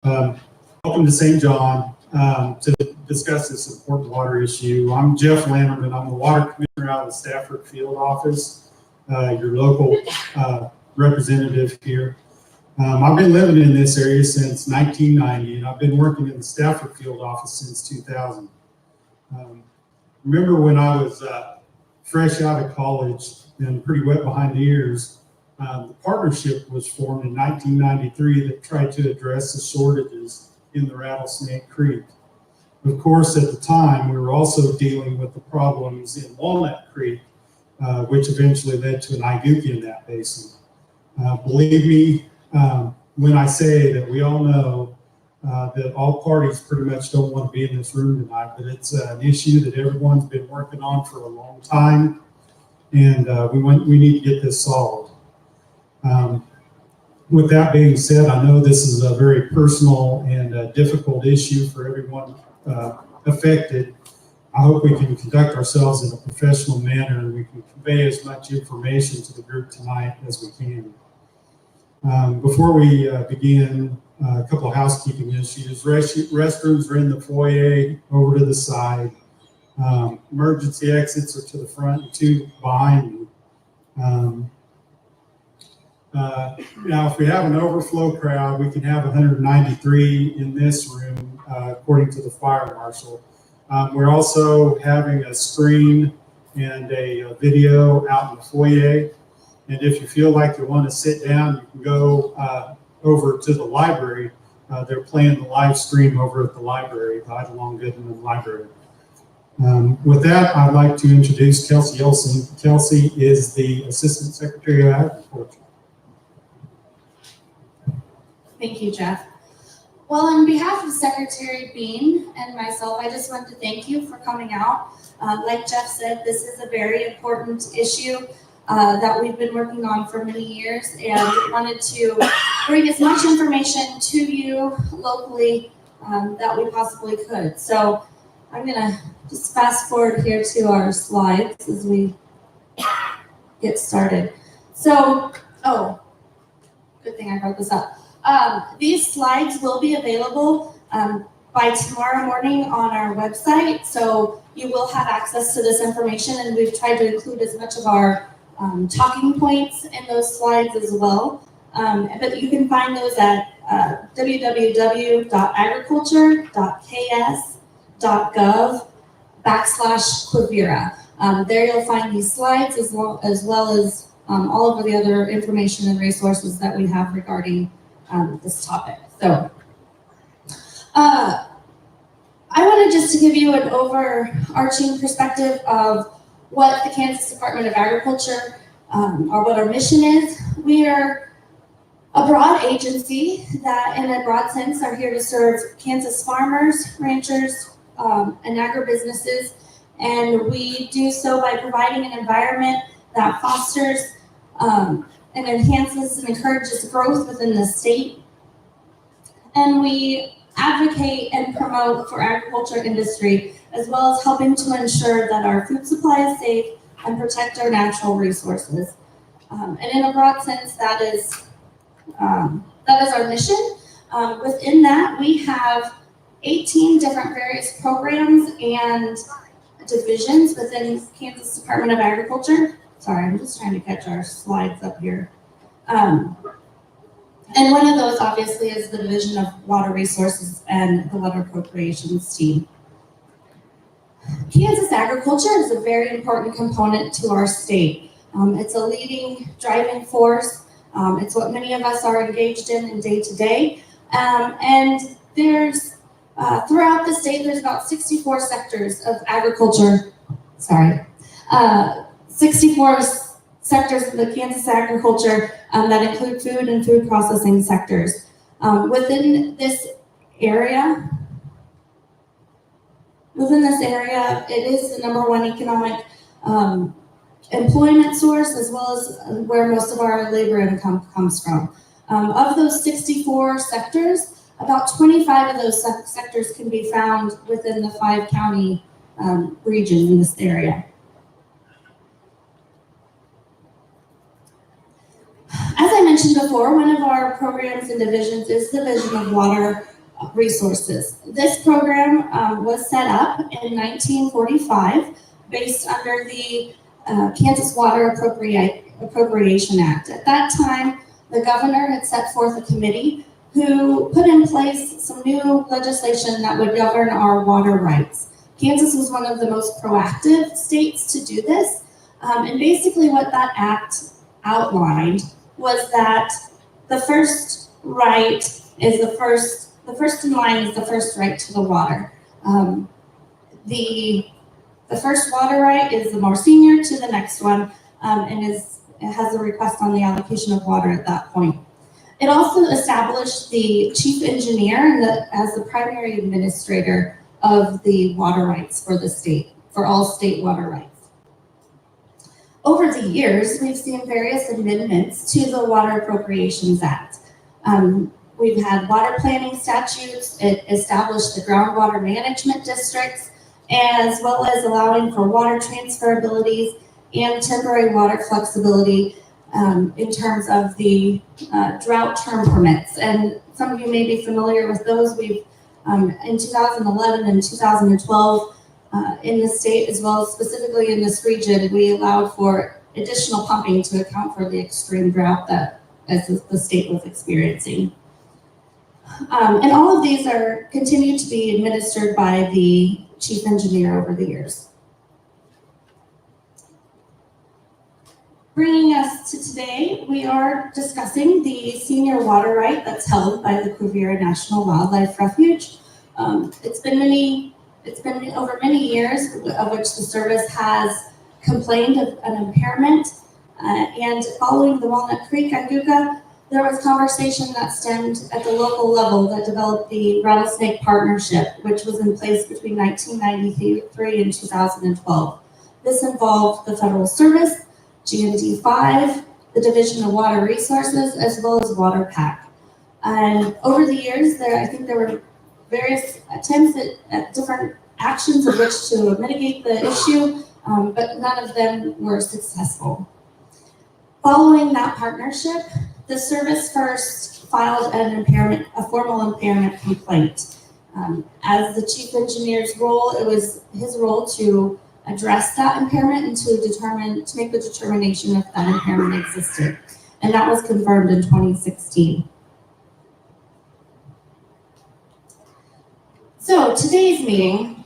Welcome to St. John to discuss this important water issue. I'm Jeff Lanterman. I'm the water commissioner out of the Stafford field office, your local representative here. I've been living in this area since 1990, and I've been working in the Stafford field office since 2000. Remember when I was fresh out of college and pretty wet behind the ears, the partnership was formed in 1993 that tried to address the shortages in the Rattlesnake Creek. Of course, at the time, we were also dealing with the problems in Walnut Creek, which eventually led to an iguki in that basin. Believe me, when I say that we all know that all parties pretty much don't want to be in this room tonight, but it's an issue that everyone's been working on for a long time, and we need to get this solved. With that being said, I know this is a very personal and difficult issue for everyone affected. I hope we can conduct ourselves in a professional manner and we can convey as much information to the group tonight as we can. Before we begin, a couple of housekeeping issues. Restrooms are in the foyer over to the side. Emergency exits are to the front and two behind you. Now, if we have an overflow crowd, we can have 193 in this room, according to the fire marshal. We're also having a screen and a video out in the foyer. And if you feel like you want to sit down, you can go over to the library. They're playing the live stream over at the library, the Idalong Goodman Library. With that, I'd like to introduce Kelsey Olson. Kelsey is the Assistant Secretary of Agriculture. Thank you, Jeff. Well, on behalf of Secretary Bean and myself, I just want to thank you for coming out. Like Jeff said, this is a very important issue that we've been working on for many years, and wanted to bring as much information to you locally that we possibly could. So I'm gonna just fast forward here to our slides as we get started. So, oh, good thing I brought this up. These slides will be available by tomorrow morning on our website, so you will have access to this information, and we've tried to include as much of our talking points in those slides as well. But you can find those at www.agriculture.ks.gov/Quivira. There you'll find these slides as well as all of the other information and resources that we have regarding this topic. So I wanted just to give you an overarching perspective of what the Kansas Department of Agriculture, or what our mission is. We are a broad agency that, in a broad sense, are here to serve Kansas farmers, ranchers, and agribusinesses, and we do so by providing an environment that fosters and enhances and encourages growth within the state. And we advocate and promote for agriculture industry, as well as helping to ensure that our food supply is safe and protect our natural resources. And in a broad sense, that is our mission. Within that, we have 18 different various programs and divisions within Kansas Department of Agriculture. Sorry, I'm just trying to catch our slides up here. And one of those, obviously, is the Division of Water Resources and the Water Appropriations team. Kansas agriculture is a very important component to our state. It's a leading driving force. It's what many of us are engaged in day to day. And there's, throughout the state, there's about 64 sectors of agriculture, 64 sectors of the Kansas agriculture that include food and food processing sectors. Within this area, it is the #1 economic employment source, as well as where most of our labor income comes from. Of those 64 sectors, about 25 of those sectors can be found within the 5-county region in this area. As I mentioned before, one of our programs and divisions is the Division of Water resources. This program was set up in 1945 based under the Kansas Water Appropriation Act. At that time, the governor had set forth a committee who put in place some new legislation that would govern our water rights. Kansas was one of the most proactive states to do this. And basically what that act outlined was that the first right is the first in line is the first right to the water. The first water right is the more senior to the next one, and it has a request on the allocation of water at that point. It also established the chief engineer as the primary administrator of the water rights for the state, for all state water rights. Over the years, we've seen various amendments to the Water Appropriations Act. We've had water planning statutes. It established the groundwater management districts, as well as allowing for water transferabilities and temporary water flexibility in terms of the drought term permits. And some of you may be familiar with those. We've, in 2011 and 2012, in the state, as well as specifically in this region, we allowed for additional pumping to account for the extreme drought that as the state was experiencing. And all of these are continue to be administered by the chief engineer over the years. Bringing us to today, we are discussing the senior water right that's held by the Quivira National Wildlife Refuge. It's been over many years of which the service has complained of an impairment, and following the Walnut Creek at Guga, there was conversation that stemmed at the local level that developed the Rattlesnake Partnership, which was in place between 1993 and 2012. This involved the Federal Service, GMD 5, the Division of Water Resources, as well as Water PAC. And over the years, I think there were various attempts at different actions of which to mitigate the issue, but none of them were successful. Following that partnership, the service first filed a formal impairment complaint. As the chief engineer's role, it was his role to address that impairment and to make the determination if that impairment existed. And that was confirmed in 2016. So today's meeting,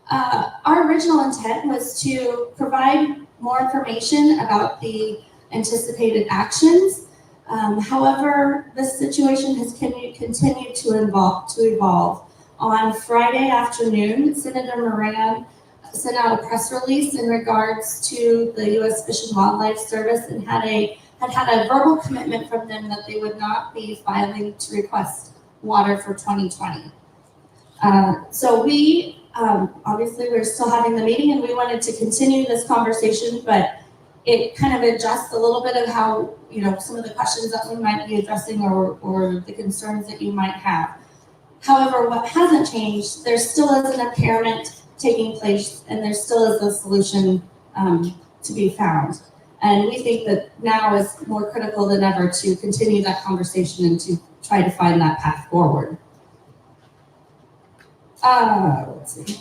our original intent was to provide more information about the anticipated actions. However, this situation has continued to evolve. On Friday afternoon, Senator Moran sent out a press release in regards to the U.S. Fish and Wildlife Service and had a verbal commitment from them that they would not be filing to request water for 2020. So we, obviously we're still having the meeting and we wanted to continue this conversation, but it kind of adjusts a little bit of how, some of the questions that we might be addressing or the concerns that you might have. However, what hasn't changed, there still is an impairment taking place and there still is a solution to be found. And we think that now is more critical than ever to continue that conversation and to try to find that path forward. Let's see.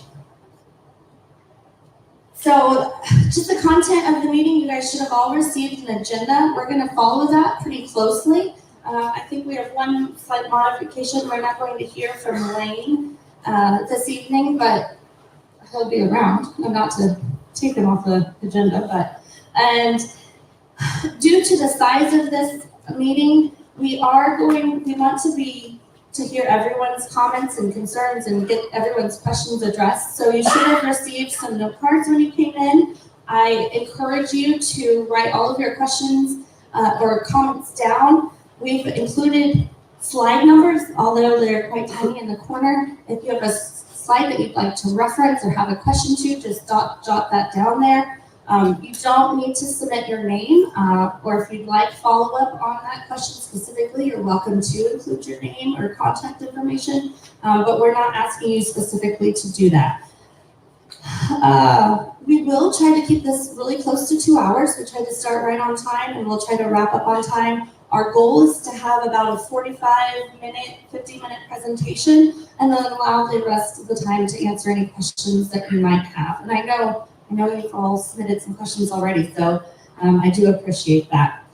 So just the content of the meeting, you guys should have all received an agenda. We're going to follow that pretty closely. I think we have one slight modification. We're not going to hear from Lane this evening, but he'll be around. I'm not to take him off the agenda, and due to the size of this meeting, we want to hear everyone's comments and concerns and get everyone's questions addressed. So you should have received some note cards when you came in. I encourage you to write all of your questions or comments down. We've included slide numbers, although they're quite tiny in the corner. If you have a slide that you'd like to reference or have a question to, just jot that down there. You don't need to submit your name, or if you'd like follow-up on that question specifically, you're welcome to include your name or contact information, but we're not asking you specifically to do that. We will try to keep this really close to 2 hours. We try to start right on time and we'll try to wrap up on time. Our goal is to have about a 45-minute, 50-minute presentation, and then allow the rest of the time to answer any questions that you might have. And I know you've all submitted some questions already, so I do appreciate that.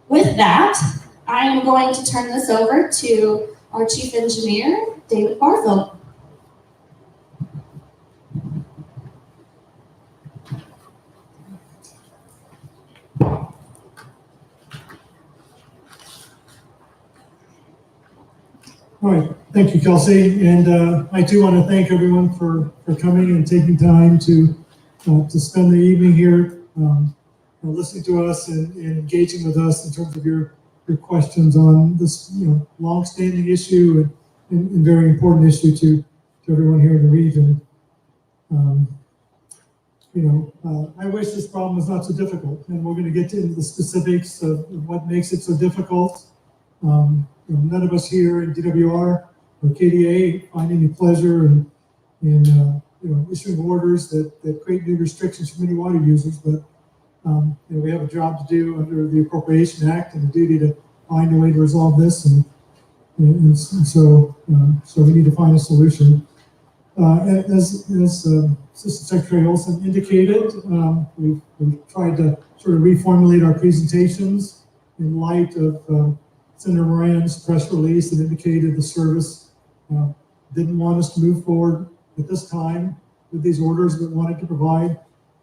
With that, I am going to turn this over to our Chief Engineer, David Barfield. All right, thank you, Kelsey, and I do want to thank everyone for coming and taking time to spend the evening here, listening to us and engaging with us in terms of your questions on this, long-standing issue and very important issue to everyone here in the region. I wish this problem was not so difficult, and we're going to get into the specifics of what makes it so difficult. None of us here in DWR or KDA find any pleasure in issuing orders that create new restrictions for many water users, but we have a job to do under the Appropriation Act and a duty to find a way to resolve this, and so we need to find a solution. As Assistant Secretary Olson indicated, we've tried to sort of reformulate our presentations in light of Senator Moran's press release that indicated the service didn't want us to move forward at this time with these orders, but wanted to provide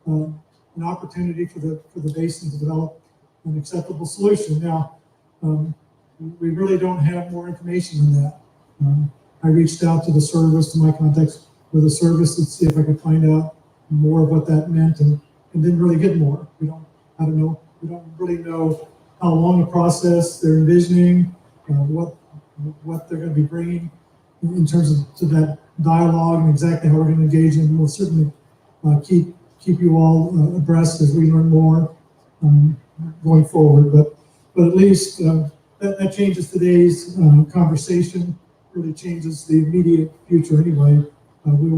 an opportunity for the basin to develop an acceptable solution. Now, we really don't have more information than that. I reached out to the service, to my contacts with the service, to see if I could find out more of what that meant, and didn't really get more. We don't really know how long a process they're envisioning, what they're going to be bringing in terms of to that dialogue and exactly how we're going to engage, and we'll certainly keep you all abreast as we learn more going forward. But at least that changes today's conversation, really changes the immediate future anyway. We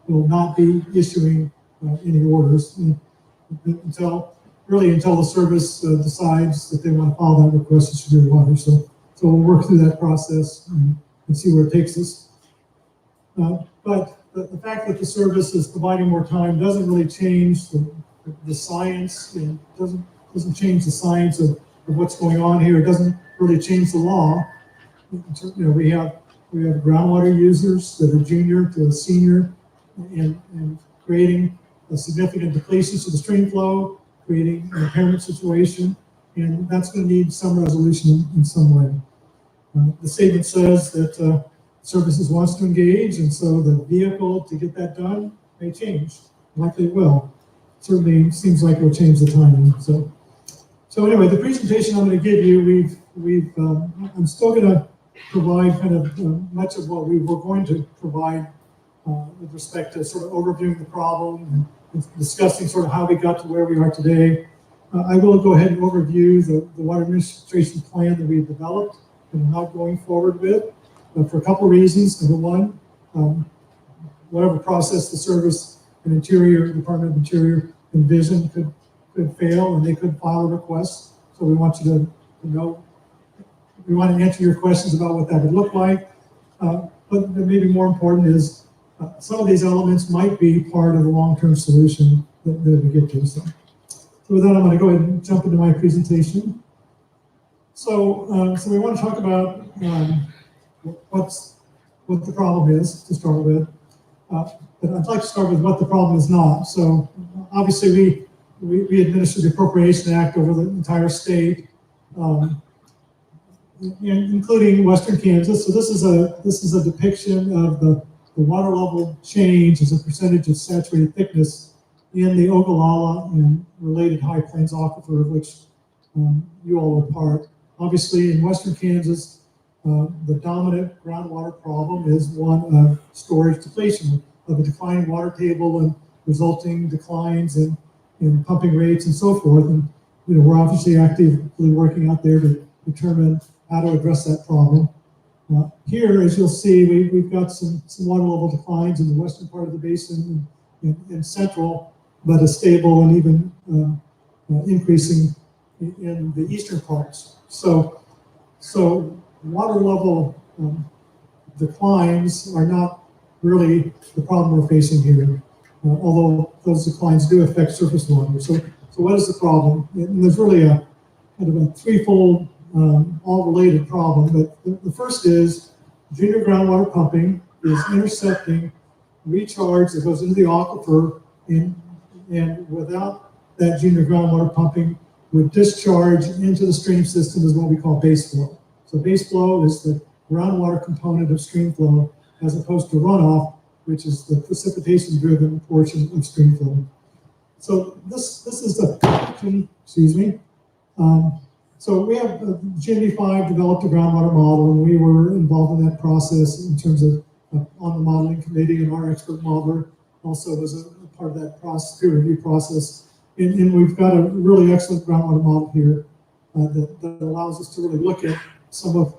will not be issuing any orders until the service decides that they want to follow that request to Superior Water. So we'll work through that process and see where it takes us. But the fact that the service is providing more time doesn't really change the science, and doesn't change the science of what's going on here. It doesn't really change the law. We have groundwater users that are junior to senior, and creating a significant depletion to the stream flow, creating an impairment situation, and that's going to need some resolution in some way. The statement says that services wants to engage, and so the vehicle to get that done may change. Likely it will. Certainly seems like it will change the timing. So anyway, the presentation I'm going to give you, I'm still going to provide kind of much of what we were going to provide with respect to sort of overviewing the problem and discussing sort of how we got to where we are today. I will go ahead and overview the water administration plan that we've developed and I'm not going forward with, for a couple of reasons. Number one, whatever process the service and Department of Interior envisioned could fail, and they could file a request. So we want you to know, we want to answer your questions about what that would look like. But maybe more important is some of these elements might be part of the long-term solution that we get to. So with that, I'm going to go ahead and jump into my presentation. So we want to talk about what the problem is to start with. But I'd like to start with what the problem is not. So obviously we administer the Appropriation Act over the entire state, including Western Kansas. So this is a depiction of the water level change as a percentage of saturated thickness in the Ogallala and related High Plains aquifer, of which you all are part. Obviously, in Western Kansas, the dominant groundwater problem is one of storage depletion, of a declining water table and resulting declines in pumping rates and so forth. And we're obviously actively working out there to determine how to address that problem. Here, as you'll see, we've got some water level declines in the western part of the basin and central, but a stable and even increasing in the eastern parts. So So water level declines are not really the problem we're facing here, although those declines do affect surface water. So what is the problem? And there's really a kind of a threefold, all related problem. But the first is junior groundwater pumping is intercepting recharge that goes into the aquifer, and without that junior groundwater pumping, would discharge into the stream system is what we call base flow. So base flow is the groundwater component of stream flow, as opposed to runoff, which is the precipitation-driven portion of stream flow. So this is the, excuse me. So we have GMD5 developed a groundwater model, and we were involved in that process in terms of on the modeling committee, and our expert modeler also was a part of that process, peer review process. And we've got a really excellent groundwater model here that allows us to really look at some of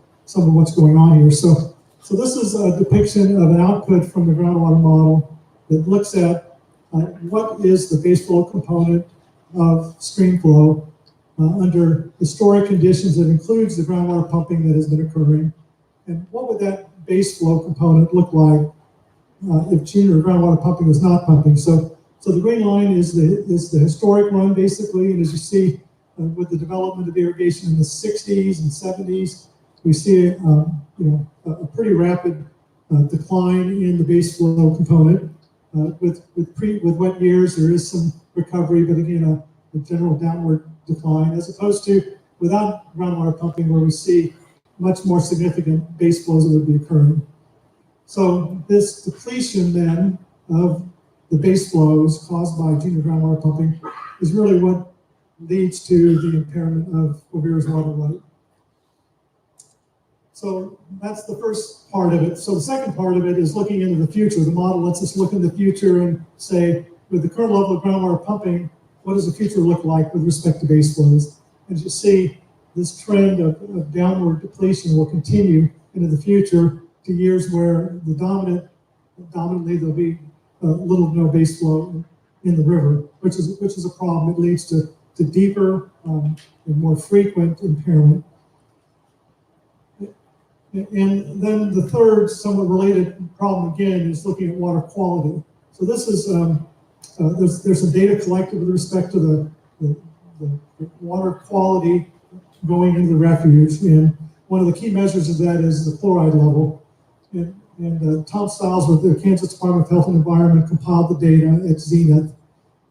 what's going on here. So this is a depiction of an output from the groundwater model that looks at what is the base flow component of stream flow under historic conditions that includes the groundwater pumping that has been occurring. And what would that base flow component look like if junior groundwater pumping is not pumping? So the green line is the historic run, basically, and as you see with the development of irrigation in the 60s and 70s, we see a pretty rapid decline in the base flow component. With wet years, there is some recovery, but again, a general downward decline, as opposed to without groundwater pumping, where we see much more significant base flows that would be occurring. So this depletion then of the base flows caused by junior groundwater pumping is really what leads to the impairment of Quivira's water right. So that's the first part of it. So the second part of it is looking into the future. The model lets us look in the future and say, with the current level of groundwater pumping, what does the future look like with respect to base flows? As you see, this trend of downward depletion will continue into the future to years where dominantly there'll be little to no base flow in the river, which is a problem. It leads to deeper and more frequent impairment. And then the third, somewhat related problem again is looking at water quality. So this is there's some data collected with respect to the water quality going into the refuge, and one of the key measures of that is the chloride level. And Tom Stiles with the Kansas Department of Health and Environment compiled the data at Zenith.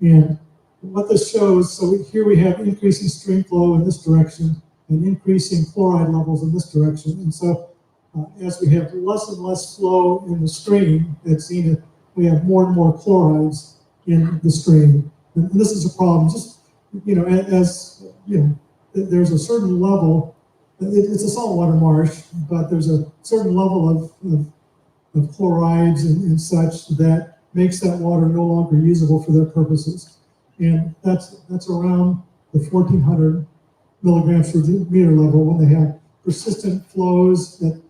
And what this shows, so here we have increasing stream flow in this direction and increasing chloride levels in this direction. And so as we have less and less flow in the stream at Zenith, we have more and more chlorides in the stream. And this is a problem. Just, as there's a certain level, it's a saltwater marsh, but there's a certain level of chlorides and such that makes that water no longer usable for their purposes. And that's around the 1,400 milligrams per meter level. When they have persistent flows at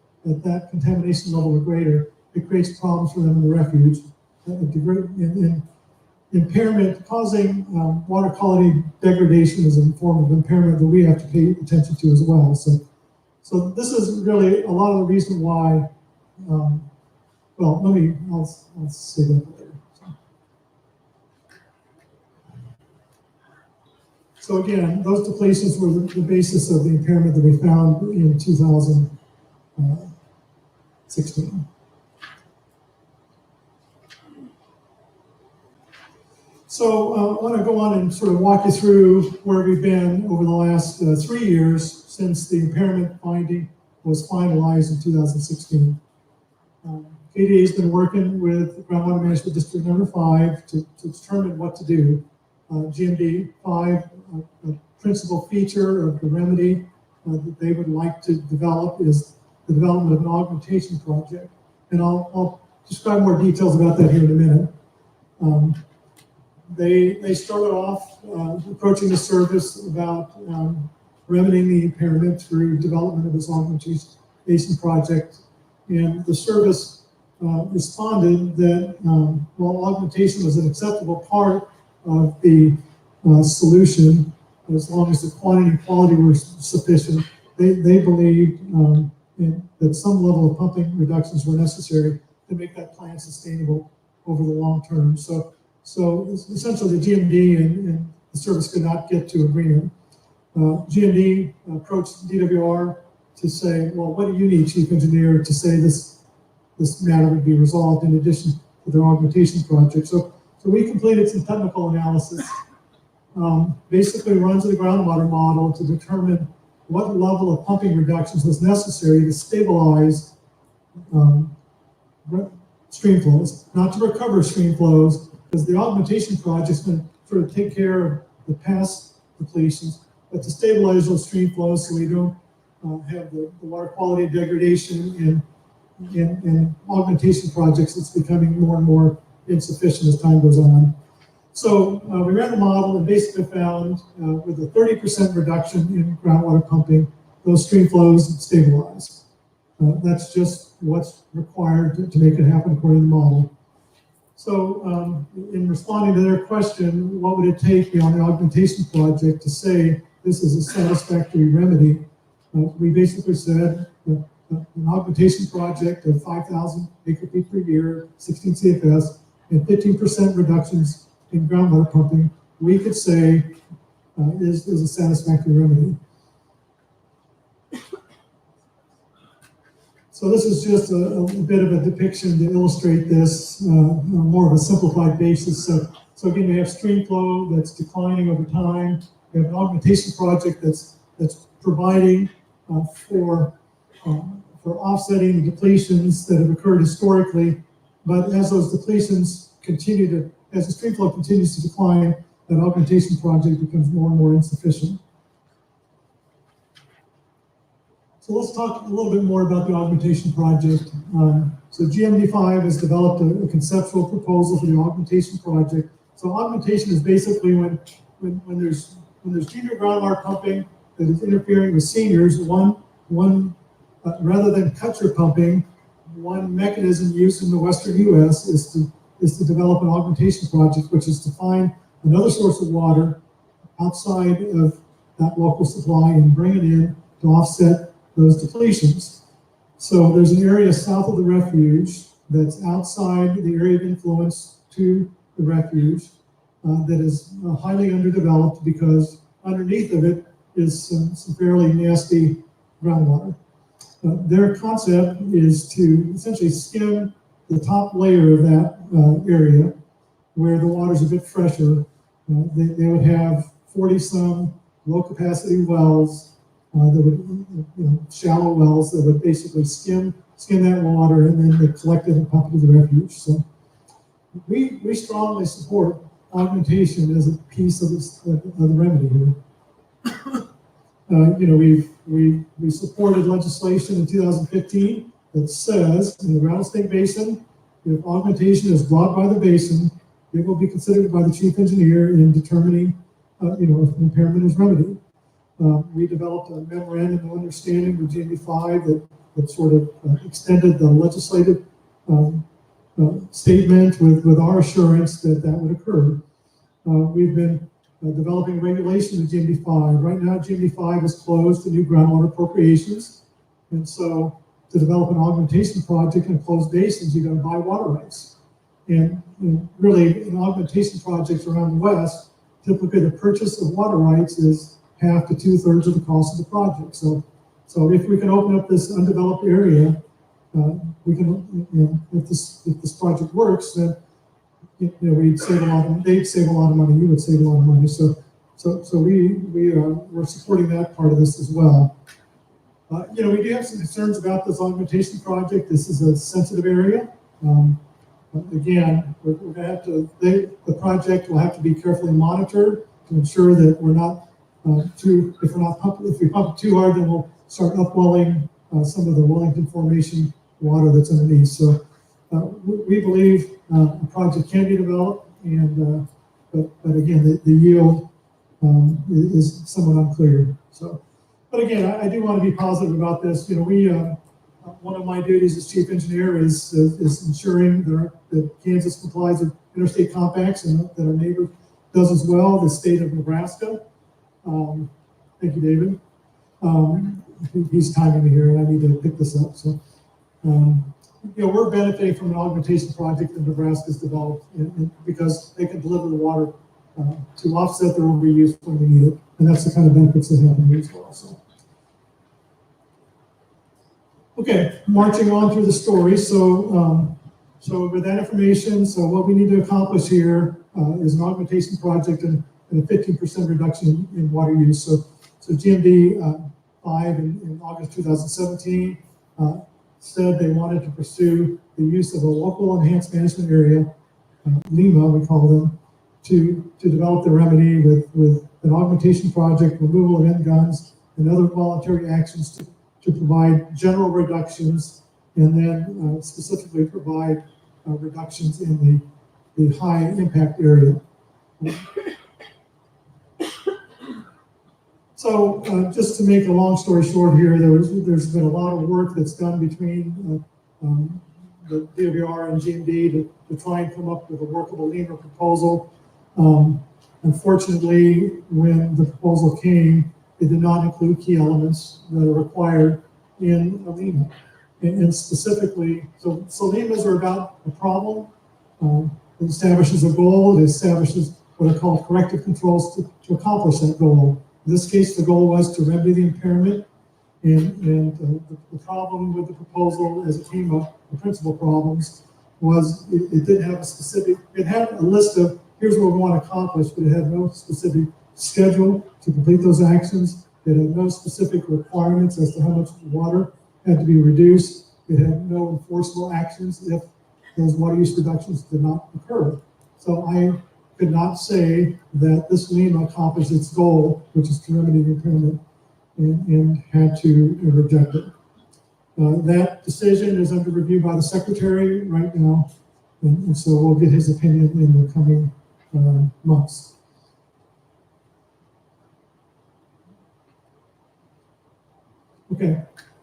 that contamination level or greater, it creates problems for them in the refuge. Impairment, causing water quality degradation is a form of impairment that we have to pay attention to as well. So this is really a lot of the reason why, I'll say that later. So again, those depletions were the basis of the impairment that we found in 2016. So I want to go on and sort of walk you through where we've been over the last 3 years since the impairment finding was finalized in 2016. KDA has been working with Groundwater Management District number 5 to determine what to do. GMD 5, a principal feature of the remedy that they would like to develop is the development of an augmentation project. And I'll describe more details about that here in a minute. They started off approaching the service about remedying the impairment through development of this Augmentation Project. And the service responded that while augmentation was an acceptable part of the solution, as long as the quantity and quality were sufficient, they believed that some level of pumping reductions were necessary to make that plan sustainable over the long term. So essentially the GMD and the service could not get to agreement. GMD approached DWR to say, well, what do you need, Chief Engineer, to say this matter would be resolved in addition to their augmentation project? So we completed some technical analysis, basically runs the groundwater model to determine what level of pumping reductions was necessary to stabilize stream flows, not to recover stream flows, because the augmentation project is going to sort of take care of the past depletions, but to stabilize those stream flows so we don't have the water quality degradation in augmentation projects. It's becoming more and more insufficient as time goes on. So we ran the model and basically found with a 30% reduction in groundwater pumping, those stream flows stabilize. That's just what's required to make it happen according to the model. So in responding to their question, what would it take beyond the augmentation project to say this is a satisfactory remedy? We basically said an augmentation project of 5,000 acre-feet per year, 16 CFS, and 15% reductions in groundwater pumping, we could say is a satisfactory remedy. So this is just a bit of a depiction to illustrate this on more of a simplified basis. So again, we have stream flow that's declining over time. We have an augmentation project that's providing for offsetting the depletions that have occurred historically. But as those depletions as the stream flow continues to decline, that augmentation project becomes more and more insufficient. So let's talk a little bit more about the augmentation project. So GMD5 has developed a conceptual proposal for the augmentation project. So augmentation is basically when there's junior groundwater pumping that is interfering with seniors, rather than cut-your pumping, one mechanism used in the Western U.S. is to develop an augmentation project, which is to find another source of water outside of that local supply and bring it in to offset those depletions. So there's an area south of the refuge that's outside the area of influence to the refuge that is highly underdeveloped because underneath of it is some fairly nasty groundwater. Their concept is to essentially skim the top layer of that area where the water's a bit fresher. They would have 40-some low-capacity wells that would, shallow wells that would basically skim that water and then they collect it and pump it to the refuge. So we strongly support augmentation as a piece of the remedy here. We supported legislation in 2015 that says in the Rattlesnake Basin, if augmentation is brought by the basin, it will be considered by the chief engineer in determining, if impairment is remedied. We developed a memorandum of understanding with GMD5 that sort of extended the legislative statement with our assurance that would occur. We've been developing regulation with GMD5. Right now, GMD5 is closed to new groundwater appropriations. And so to develop an augmentation project in closed basins, you're going to buy water rights. And really, in augmentation projects around the West, typically the purchase of water rights is half to 2/3 of the cost of the project. So if we can open up this undeveloped area, we can, if this project works, then we'd save a lot. They'd save a lot of money. You would save a lot of money. So we're supporting that part of this as well. We do have some concerns about this augmentation project. This is a sensitive area. Again, we're going to have to. The project will have to be carefully monitored to ensure that we're not if we pump too hard, then we'll start upwelling some of the Wellington Formation water that's underneath. So we believe the project can be developed, and but again, the yield is somewhat unclear. So, but again, I do want to be positive about this. One of my duties as chief engineer is ensuring that Kansas complies with interstate compacts and that our neighbor does as well, the state of Nebraska. Thank you, David. he's timing me here, and I need to pick this up. So, we're benefiting from an augmentation project that Nebraska's developed because they can deliver the water to offset their overuse when we need it, and that's the kind of benefits that happen here as well. So. Okay, marching on through the story. So with that information, so what we need to accomplish here is an augmentation project and a 15% reduction in water use. So GMD 5 in August 2017 said they wanted to pursue the use of a local enhanced management area, LEMA we call them, to develop the remedy with an augmentation project, removal of end guns, and other voluntary actions to provide general reductions, and then specifically provide reductions in the high impact area. So just to make a long story short here, there's been a lot of work that's done between the DWR and GMD to try and come up with a workable LEMA proposal. Unfortunately, when the proposal came, it did not include key elements that are required in a LEMA. And specifically, so LEMAs are about a problem. It establishes a goal. It establishes what are called corrective controls to accomplish that goal. In this case, the goal was to remedy the impairment. And the problem with the proposal, as it came up, the principal problems, was it didn't have a specific, it had a list of here's what we want to accomplish, but it had no specific schedule to complete those actions. It had no specific requirements as to how much water had to be reduced. It had no enforceable actions if those water use reductions did not occur. So I could not say that this LEMA accomplished its goal, which is to remedy the impairment, and had to reject it. That decision is under review by the Secretary right now, and so we'll get his opinion in the coming months. Okay,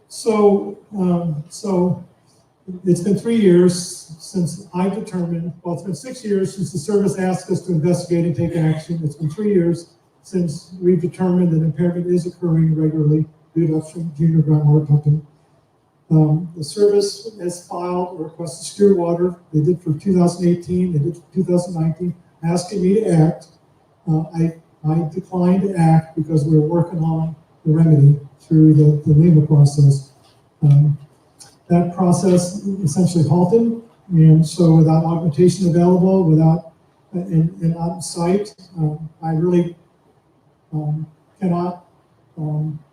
so it's been 3 years since I determined, well, it's been 6 years since the service asked us to investigate and take action. It's been 3 years since we've determined that impairment is occurring regularly due to upstream junior groundwater pumping. The service has filed a request to secure water. They did for 2018, they did for 2019, asking me to act. I declined to act because we were working on the remedy through the LEMA process. That process essentially halted, and so without augmentation available, without and on site, I really cannot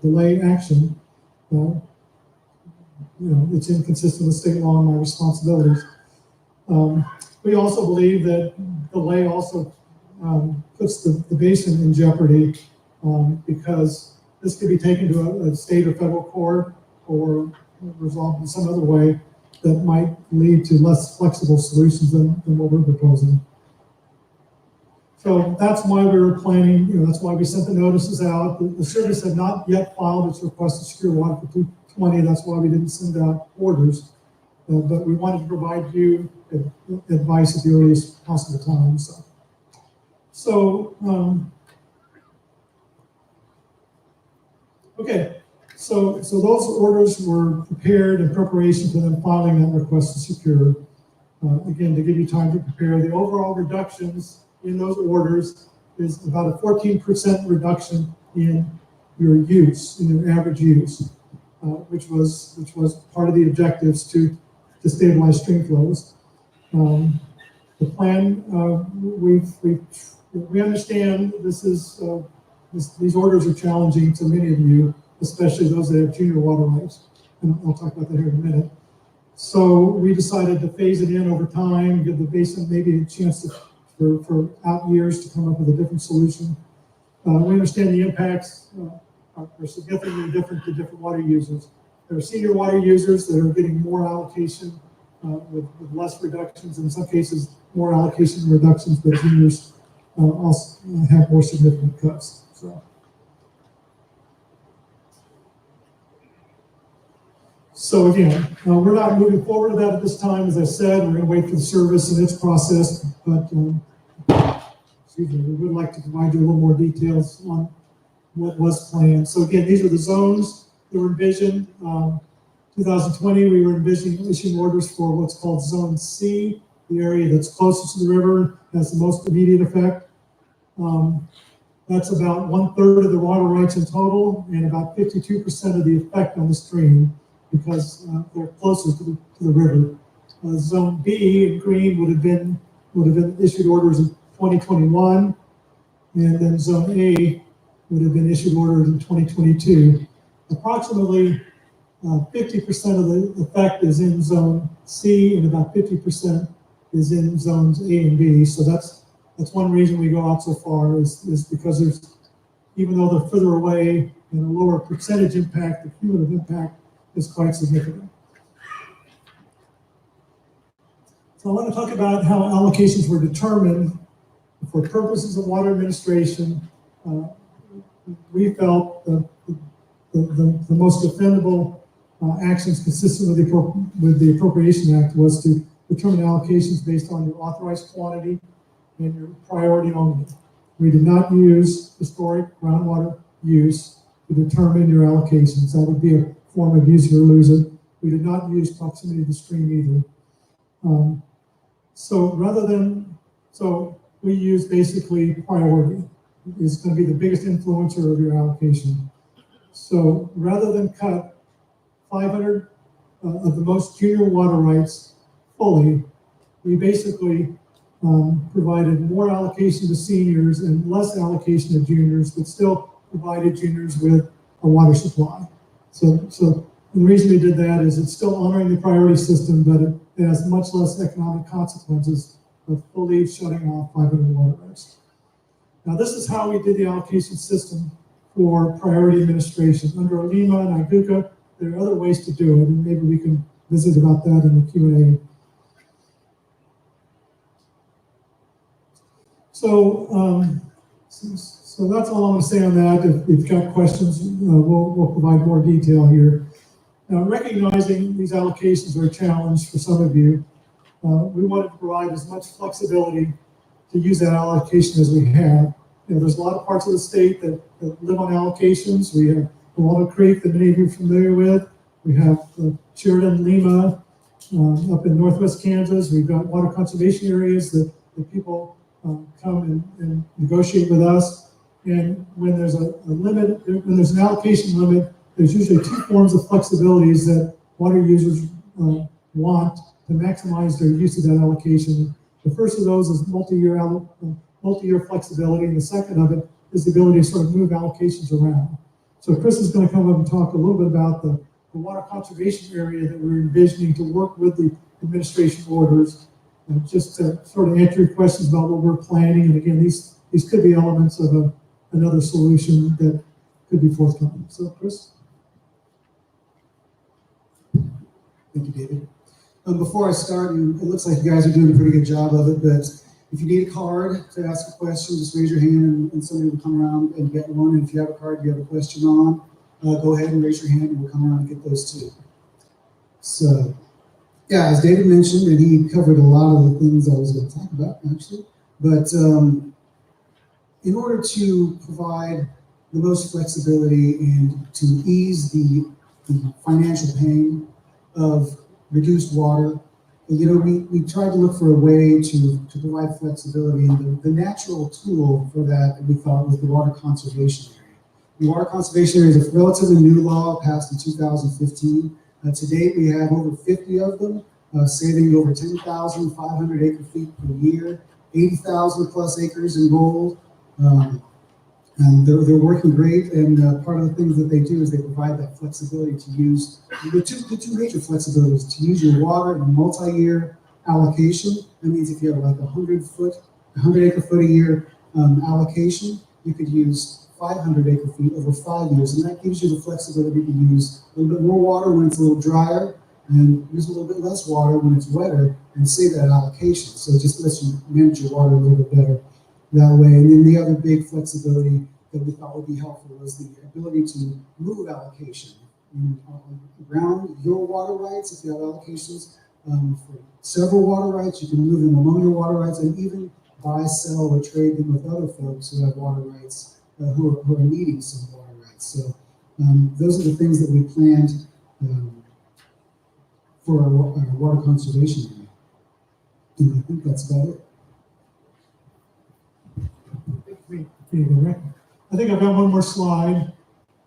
delay action. It's inconsistent with state law and my responsibilities. We also believe that delay also puts the basin in jeopardy because this could be taken to a state or federal court or resolved in some other way that might lead to less flexible solutions than what we're proposing. So that's why we were planning, that's why we sent the notices out. The service had not yet filed its request to secure water for 220. That's why we didn't send out orders. But we wanted to provide you advice at the earliest possible time. So those orders were prepared in preparation for them filing that request to secure. Again, to give you time to prepare, the overall reductions in those orders is about a 14% reduction in your use, in your average use, which was part of the objectives to stabilize stream flows. The plan, we understand these orders are challenging to many of you, especially those that have junior water rights, and I'll talk about that here in a minute. So we decided to phase it in over time, give the basin maybe a chance for out years to come up with a different solution. We understand the impacts are significantly different to different water users. There are senior water users that are getting more allocation with less reductions, in some cases more allocation and reductions, but juniors also have more significant cuts. So again, we're not moving forward to that at this time. As I said, we're going to wait for the service and its process, but we would like to provide you a little more details on what was planned. So again, these are the zones. were envisioned. 2020, we were envisioning issuing orders for what's called Zone C, the area that's closest to the river, has the most immediate effect. That's about 1/3 of the water rights in total, and about 52% of the effect on the stream, because they're closer to the river. Zone B in green would have been issued orders in 2021, and then Zone A would have been issued orders in 2022. Approximately 50% of the effect is in Zone C, and about 50% is in Zones A and B. So that's one reason we go out so far is because there's, even though they're further away, and a lower percentage impact, the cumulative impact is quite significant. So I want to talk about how allocations were determined. For purposes of water administration, we felt the most defendable actions consistent with the Appropriation Act was to determine allocations based on your authorized quantity and your priority only. We did not use historic groundwater use to determine your allocations. That would be a form of use it or lose it. We did not use proximity to the stream either. So we use basically priority. It's going to be the biggest influencer of your allocation. So rather than cut 500 of the most junior water rights fully, we basically provided more allocation to seniors and less allocation to juniors, but still provided juniors with a water supply. So the reason we did that is it's still honoring the priority system, but it has much less economic consequences of fully shutting off 500 water rights. Now, this is how we did the allocation system for priority administration. Under OLEMA and IGUCA, there are other ways to do it, and maybe we can visit about that in the Q&A. So that's all I'm going to say on that. If you've got questions, we'll provide more detail here. Now, recognizing these allocations are a challenge for some of you, we wanted to provide as much flexibility to use that allocation as we have. There's a lot of parts of the state that live on allocations. We have Walnut Creek that many of you are familiar with. We have Sheridan, Lima, up in northwest Kansas. We've got water conservation areas that people come and negotiate with us. And when there's a limit, when there's an allocation limit, there's usually two forms of flexibilities that water users want to maximize their use of that allocation. The first of those is multi-year flexibility, and the second of it is the ability to sort of move allocations around. So Chris is going to come up and talk a little bit about the water conservation area that we're envisioning to work with the administration orders, just to sort of answer your questions about what we're planning. And again, these could be elements of another solution that could be forthcoming. So Chris. Thank you, David. Before I start, and it looks like you guys are doing a pretty good job of it, but if you need a card to ask a question, just raise your hand and somebody will come around and get one. And if you have a card you have a question on, go ahead and raise your hand and we'll come around and get those too. So, yeah, as David mentioned, and he covered a lot of the things I was going to talk about actually, but in order to provide the most flexibility and to ease the financial pain of reduced water, we tried to look for a way to provide flexibility, and the natural tool for that we thought was the water conservation area. The water conservation area is a relatively new law passed in 2015. To date, we have over 50 of them, saving over 10,500 acre feet per year, 80,000 plus acres enrolled. And they're working great, and part of the things that they do is they provide that flexibility to use, the two major flexibilities, to use your water in a multi-year allocation. That means if you have like 100 acre foot a year allocation, you could use 500 acre feet over 5 years, and that gives you the flexibility to use a little bit more water when it's a little drier, and use a little bit less water when it's wetter, and save that allocation. So it just lets you manage your water a little bit better that way. And then the other big flexibility that we thought would be helpful was the ability to move allocation. Ground your water rights, if you have allocations for several water rights, you can move them among your water rights, and even buy, sell, or trade them with other folks who have water rights, who are needing some water rights. So Those are the things that we planned for our water conservation area. And I think that's about it. I think I've got one more slide,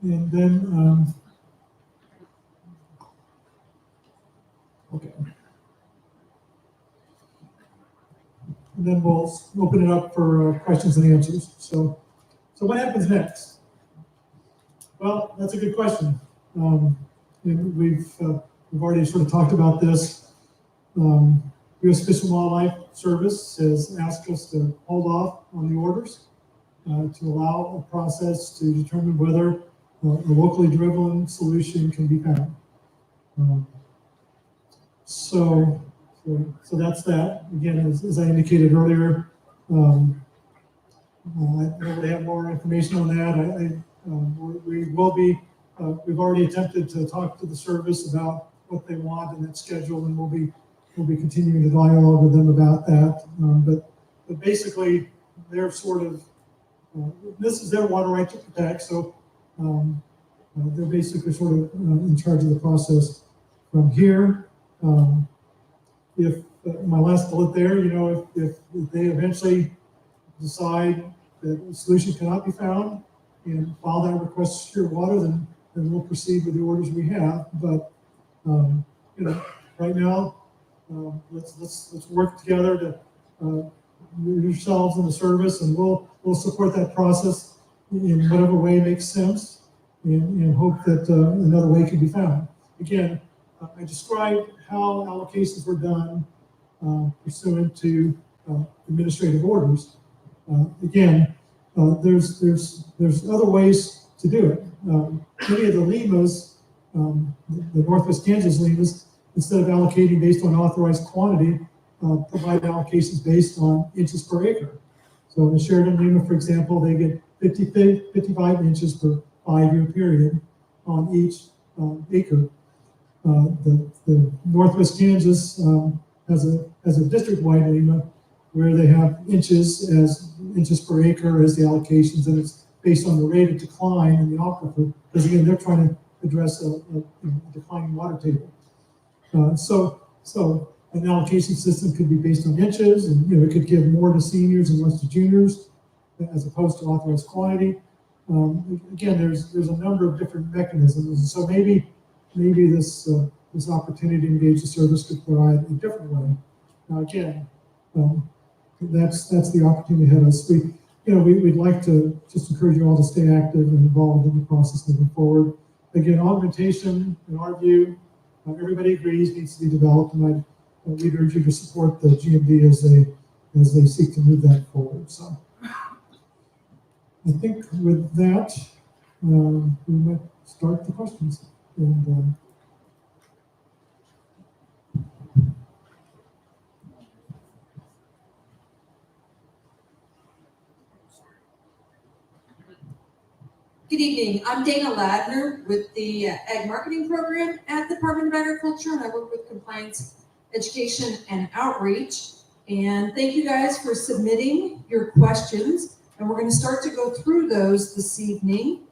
and then, okay. And then we'll open it up for questions and answers. So what happens next? Well, that's a good question. And we've already sort of talked about this. U.S. Fish and Wildlife Service has asked us to hold off on the orders to allow a process to determine whether a locally driven solution can be found. So that's that. Again, as I indicated earlier, I don't really have more information on that. We will be, we've already attempted to talk to the service about what they want in that schedule, and we'll be continuing to dialogue with them about that. But basically, they're sort of, this is their water right to protect, so they're basically sort of in charge of the process from here. If my last bullet there, if they eventually decide that a solution cannot be found and file that request to secure water, then we'll proceed with the orders we have. But right now, let's work together to yourselves and the service, and we'll support that process in whatever way makes sense, and hope that another way can be found. Again, I described how allocations were done pursuant to administrative orders. Again, there's other ways to do it. Many of the LEMAs, the Northwest Kansas LEMAs, instead of allocating based on authorized quantity, provide allocations based on inches per acre. So in the Sheridan LEMA, for example, they get 55 inches per 5-year period on each acre. The Northwest Kansas has a district-wide LEMA where they have inches per acre as the allocations, and it's based on the rate of decline in the aquifer, because again, they're trying to address a declining water table. So an allocation system could be based on inches, and it could give more to seniors and less to juniors, as opposed to authorized quantity. Again, there's a number of different mechanisms, and so maybe this opportunity to engage the service could provide a different way. Now again, that's the opportunity ahead of us. We'd like to just encourage you all to stay active and involved in the process moving forward. Again, augmentation, in our view, everybody agrees needs to be developed, and we'd urge you to support the GMD as they seek to move that forward. So I think with that, we might start the questions. And, Good evening. I'm Dana Ladner with the Ag Marketing Program at the Department of Agriculture, and I work with Compliance, Education, and Outreach. And thank you guys for submitting your questions. And we're going to start to go through those this evening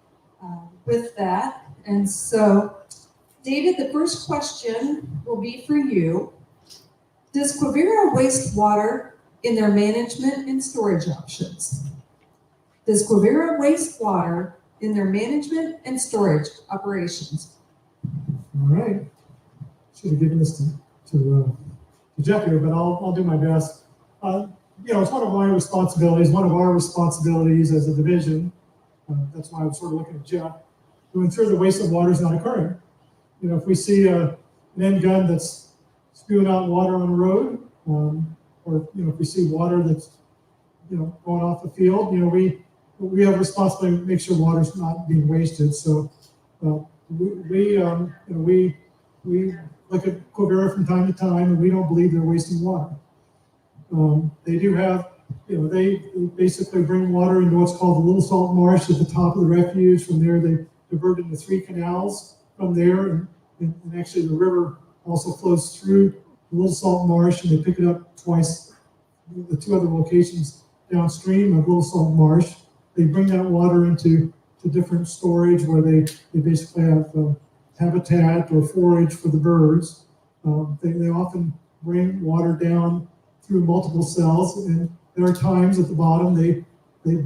with that. And so, David, the first question will be for you. Does Quivira waste water in their management and storage options? Does Quivira waste water in their management and storage operations? all right. Should have given this to Jeff here, but I'll do my best. It's one of my responsibilities, one of our responsibilities as a division. That's why I was sort of looking at Jeff, to ensure the waste of water is not occurring. If we see an end gun that's spewing out water on the road, or if we see water that's going off the field, we have a responsibility to make sure water's not being wasted. So we look at Quivira from time to time, and we don't believe they're wasting water. They do have, they basically bring water into what's called the Little Salt Marsh at the top of the refuge. From there, they divert into 3 canals from there, and actually the river also flows through the Little Salt Marsh, and they pick it up twice, the 2 other locations downstream of Little Salt Marsh. They bring that water into to different storage where they basically have habitat or forage for the birds. They often bring water down through multiple cells, and there are times at the bottom they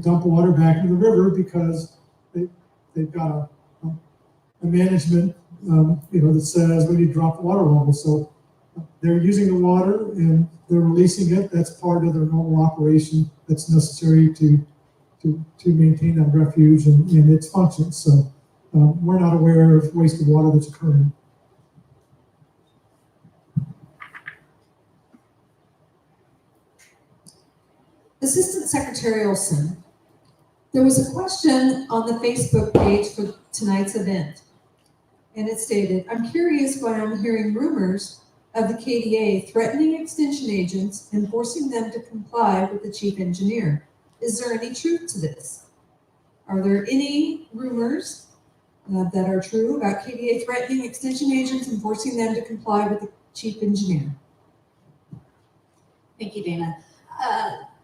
dump water back into the river because they've got a management that says we need to drop the water level. So they're using the water and they're releasing it. That's part of their normal operation that's necessary to maintain that refuge and its functions. So we're not aware of wasted water that's occurring. Assistant Secretary Olson, there was a question on the Facebook page for tonight's event, and it stated, I'm curious why I'm hearing rumors of the KDA threatening extension agents and forcing them to comply with the chief engineer. Is there any truth to this? Are there any rumors that are true about KDA threatening extension agents and forcing them to comply with the chief engineer? Thank you, Dana.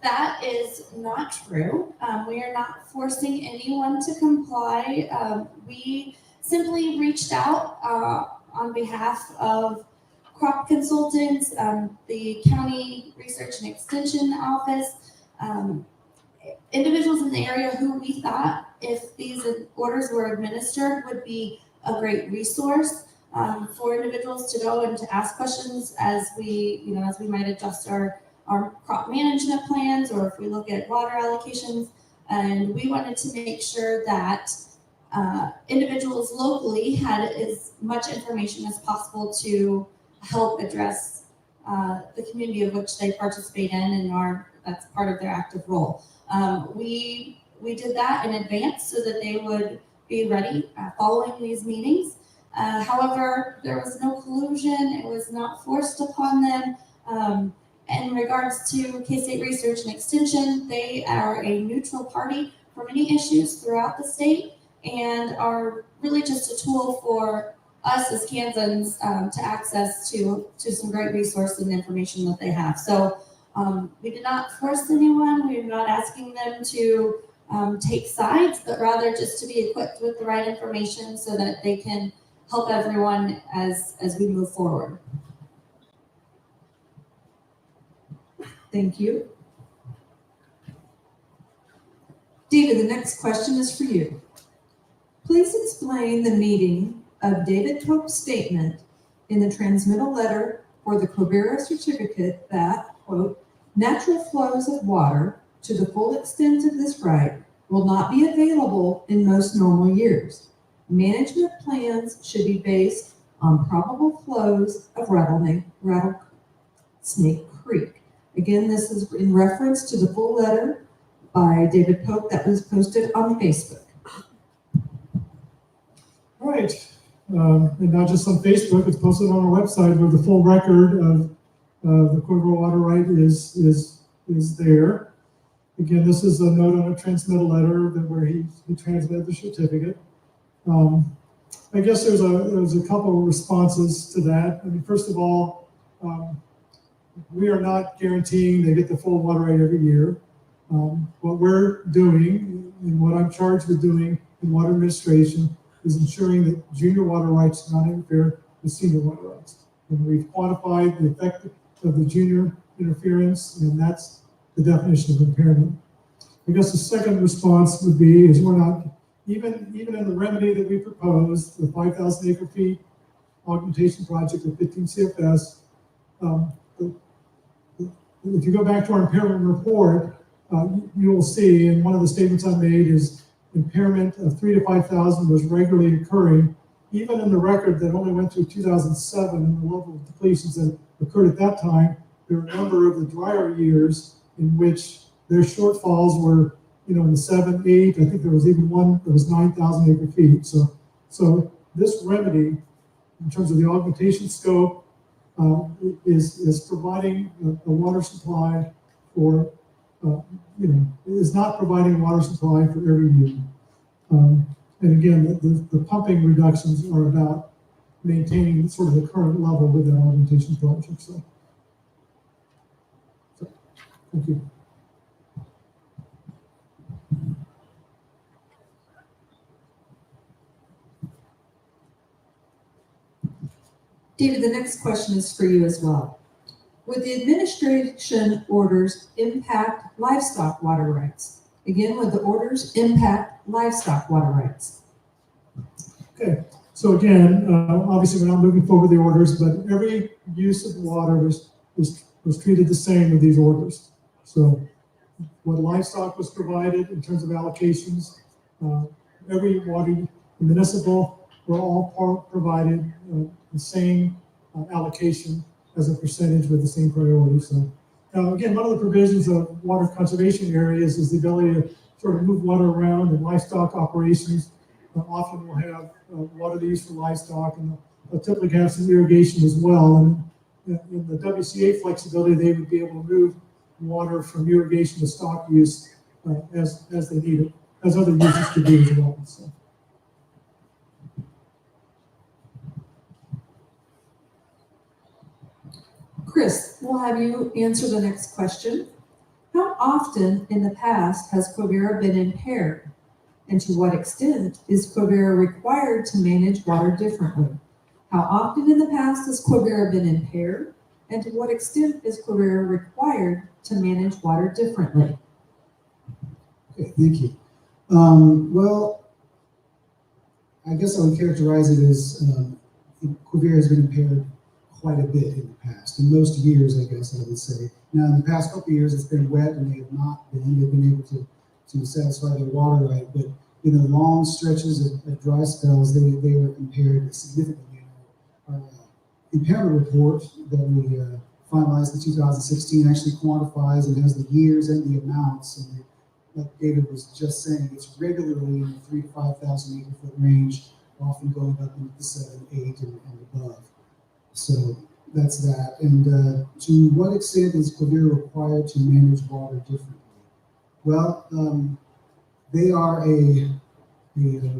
That is not true. We are not forcing anyone to comply. We simply reached out on behalf of crop consultants, the County Research and Extension Office, individuals in the area who we thought, if these orders were administered, would be a great resource for individuals to go and to ask questions as we might adjust our crop management plans, or if we look at water allocations. And we wanted to make sure that individuals locally had as much information as possible to help address the community of which they participate in and that's part of their active role. We did that in advance so that they would be ready following these meetings. However, there was no collusion. It was not forced upon them. In regards to K-State Research and Extension, they are a neutral party for many issues throughout the state and are really just a tool for us as Kansans to access to some great resources and information that they have. So we did not force anyone. We're not asking them to take sides, but rather just to be equipped with the right information so that they can help everyone as we move forward. Thank you. David, the next question is for you. Please explain the meaning of David Pope's statement in the transmittal letter for the Quivira certificate that, quote, natural flows of water to the full extent of this right will not be available in most normal years. Management plans should be based on probable flows of Rattlesnake Creek. Again, this is in reference to the full letter by David Pope that was posted on Facebook. All right, and not just on Facebook, it's posted on our website where the full record of the Quivira water right is there. Again, this is a note on a transmittal letter where he transmitted the certificate. I guess there's a couple of responses to that. I mean, first of all, we are not guaranteeing they get the full water right every year. What we're doing and what I'm charged with doing in water administration is ensuring that junior water rights do not interfere with senior water rights. And we've quantified the effect of the junior interference, and that's the definition of impairment. I guess the second response would be is we're not, even in the remedy that we proposed, the 5,000 acre feet augmentation project of 15 CFS, if you go back to our impairment report, you will see, and one of the statements I made is impairment of 3,000 to 5,000 was regularly occurring, even in the record that only went through 2007 and the level of depletions that occurred at that time. There are a number of the drier years in which their shortfalls were, in the 7, 8. I think there was even one that was 9,000 acre feet. So this remedy, in terms of the augmentation scope, is providing a water supply for, is not providing a water supply for every year. And again, the pumping reductions are about maintaining sort of the current level with that augmentation project. So thank you. David, the next question is for you as well. Would the administration orders impact livestock water rights? Again, would the orders impact livestock water rights? Okay, so again, obviously we're not moving forward with the orders, but every use of water was treated the same with these orders. So what livestock was provided in terms of allocations, every water municipal were all provided the same allocation as a percentage with the same priority. So now again, one of the provisions of water conservation areas is the ability to sort of move water around, and livestock operations often will have water used for livestock, and they'll typically have some irrigation as well. And in the WCA flexibility, they would be able to move water from irrigation to stock use as they need it, as other uses could do as well. So. Chris, we'll have you answer the next question. How often in the past has Quivira been impaired? And to what extent is Quivira required to manage water differently? How often in the past has Quivira been impaired? And to what extent is Quivira required to manage water differently? Okay, thank you. Well, I guess I would characterize it as Quivira has been impaired quite a bit in the past. In most years, I guess I would say. Now, in the past couple of years, it's been wet and they have not been. They've been able to satisfy their water right, but in the long stretches of dry spells, they were impaired significantly. Our impairment report that we finalized in 2016 actually quantifies and has the years and the amounts. And like David was just saying, it's regularly in the 3,000 to 5,000 acre foot range, often going up into the 7, 8, and above. So that's that. And to what extent is Quivira required to manage water differently? Well, they are a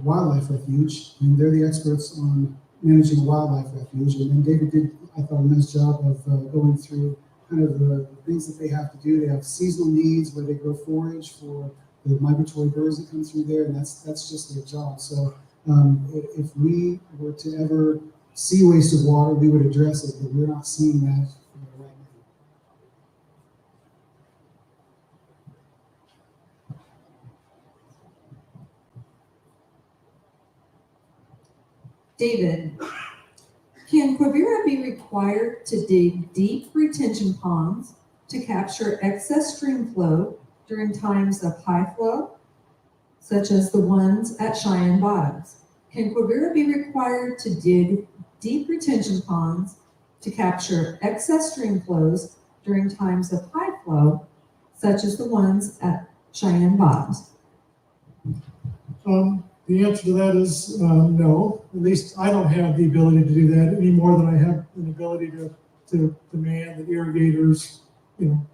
wildlife refuge, and they're the experts on managing a wildlife refuge. And then David did, I thought, a nice job of going through kind of the things that they have to do. They have seasonal needs where they grow forage for the migratory birds that come through there, and that's just their job. So if we were to ever see waste of water, we would address it, but we're not seeing that right now. David, can Quivira be required to dig deep retention ponds to capture excess stream flow during times of high flow, such as the ones at Cheyenne Bottoms? Can Quivira be required to dig deep retention ponds to capture excess stream flows during times of high flow, such as the ones at Cheyenne Bottoms? The answer to that is no. At least I don't have the ability to do that any more than I have an ability to demand that irrigators,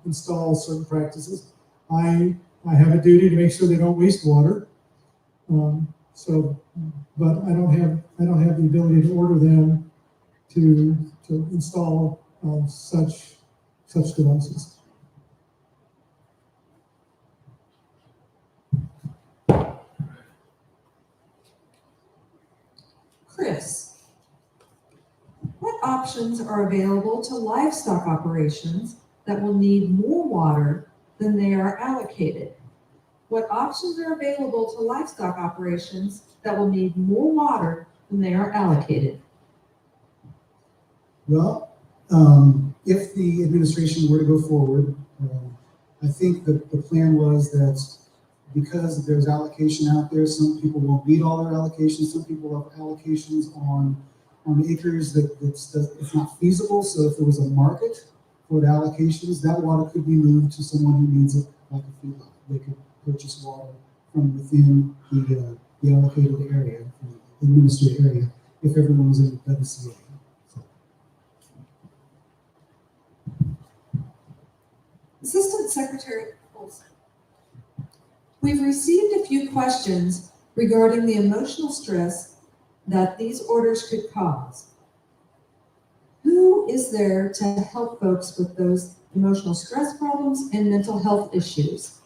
install certain practices. I have a duty to make sure they don't waste water. But I don't have the ability to order them to install such devices. Chris, what options are available to livestock operations that will need more water than they are allocated? What options are available to livestock operations that will need more water than they are allocated? Well, if the administration were to go forward, I think the plan was that because there's allocation out there, some people won't meet all their allocations. Some people have allocations on acres that it's not feasible. So if there was a market for the allocations, that water could be moved to someone who needs it, like a feedlot. They could purchase water from within the allocated area, the administered area, if everyone was in the WCA. Assistant Secretary Olson, we've received a few questions regarding the emotional stress that these orders could cause. Who is there to help folks with those emotional stress problems and mental health issues?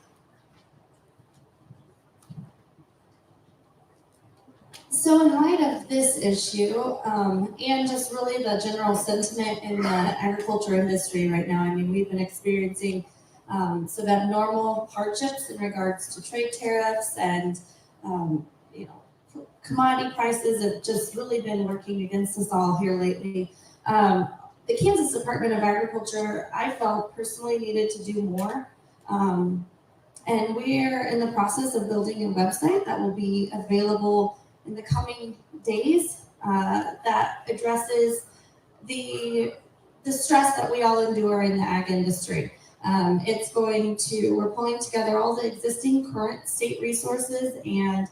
So in light of this issue, and just really the general sentiment in the agriculture industry right now, I mean, we've been experiencing some abnormal hardships in regards to trade tariffs and, you know, commodity prices have just really been working against us all here lately. The Kansas Department of Agriculture, I felt personally needed to do more. And we're in the process of building a website that will be available in the coming days that addresses the stress that we all endure in the ag industry. We're pulling together all the existing current state resources and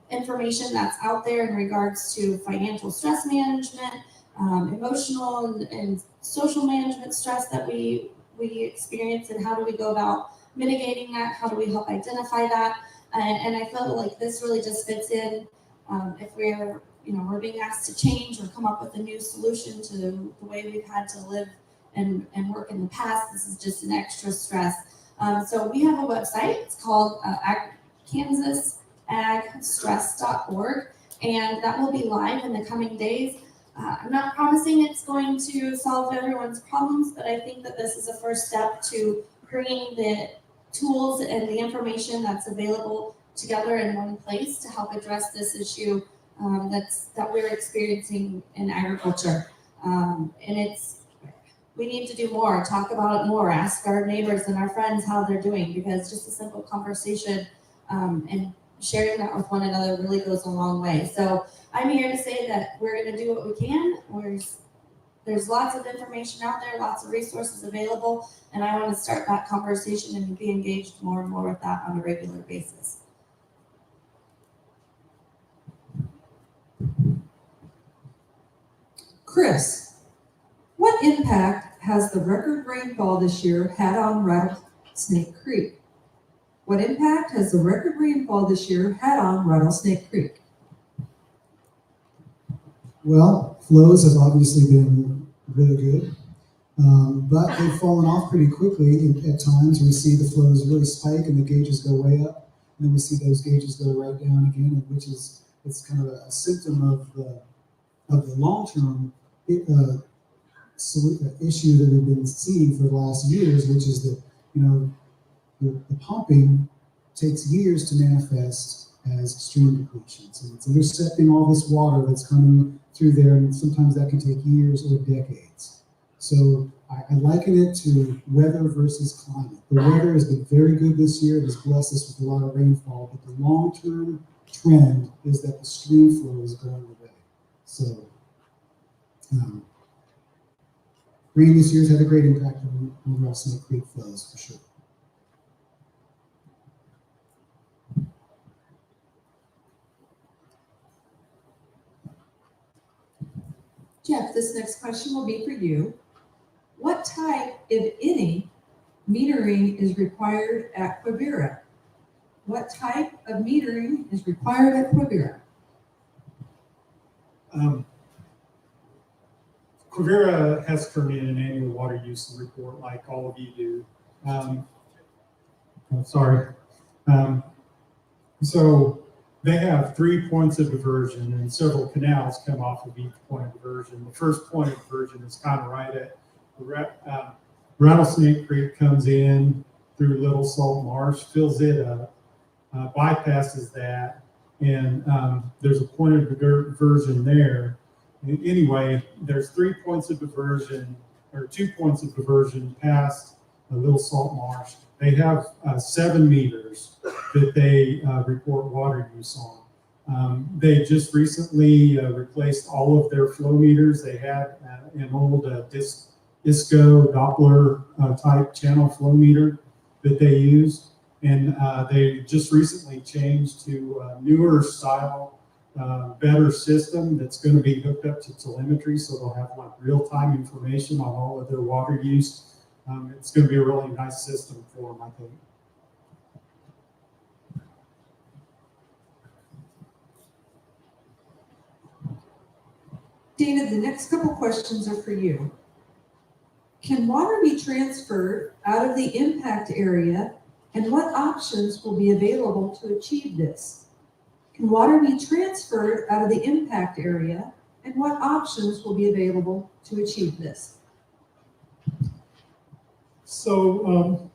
information that's out there in regards to financial stress management, emotional and social management stress that we experience, and how do we go about mitigating that? How do we help identify that? And I feel like this really just fits in if we're being asked to change or come up with a new solution to the way we've had to live and work in the past. This is just an extra stress. So we have a website. It's called KansasAgStress.org, and that will be live in the coming days. I'm not promising it's going to solve everyone's problems, but I think that this is a first step to bringing the tools and the information that's available together in one place to help address this issue that we're experiencing in agriculture. We need to do more, talk about it more, ask our neighbors and our friends how they're doing, because just a simple conversation and sharing that with one another really goes a long way. So I'm here to say that we're going to do what we can. There's lots of information out there, lots of resources available, and I want to start that conversation and be engaged more and more with that on a regular basis. Chris, what impact has the record rainfall this year had on Rattlesnake Creek? What impact has the record rainfall this year had on Rattlesnake Creek? Well, flows have obviously been really good, but they've fallen off pretty quickly at times. We see the flows really spike and the gauges go way up, and then we see those gauges go right down again, it's kind of a symptom of the long-term issue that we've been seeing for the last years, which is that the pumping takes years to manifest as stream depletions, and it's intercepting all this water that's coming through there, and sometimes that can take years or decades. So I liken it to weather versus climate. The weather has been very good this year. It has blessed us with a lot of rainfall, but the long-term trend is that the stream flow is going away. So rain this year has had a great impact on Rattlesnake Creek flows for sure. Jeff, this next question will be for you. What type, if any, metering is required at Quivira? What type of metering is required at Quivira? Quivira has turned in an annual water use report like all of you do. So they have 3 points of diversion, and several canals come off of each point of diversion. The first point of diversion is kind of right at Rattlesnake Creek, comes in through Little Salt Marsh, fills it up, bypasses that, and there's a point of diversion there. Anyway, there's 3 points of diversion, or 2 points of diversion past the Little Salt Marsh. They have 7 meters that they report water use on. They just recently replaced all of their flow meters. They had an old ISCO Doppler type channel flow meter that they used, and they just recently changed to a newer style, better system that's going to be hooked up to telemetry, so they'll have like real-time information on all of their water use. It's going to be a really nice system for them, I think. Dana, the next couple questions are for you. Can water be transferred out of the impact area, and what options will be available to achieve this? Can water be transferred out of the impact area, and what options will be available to achieve this? So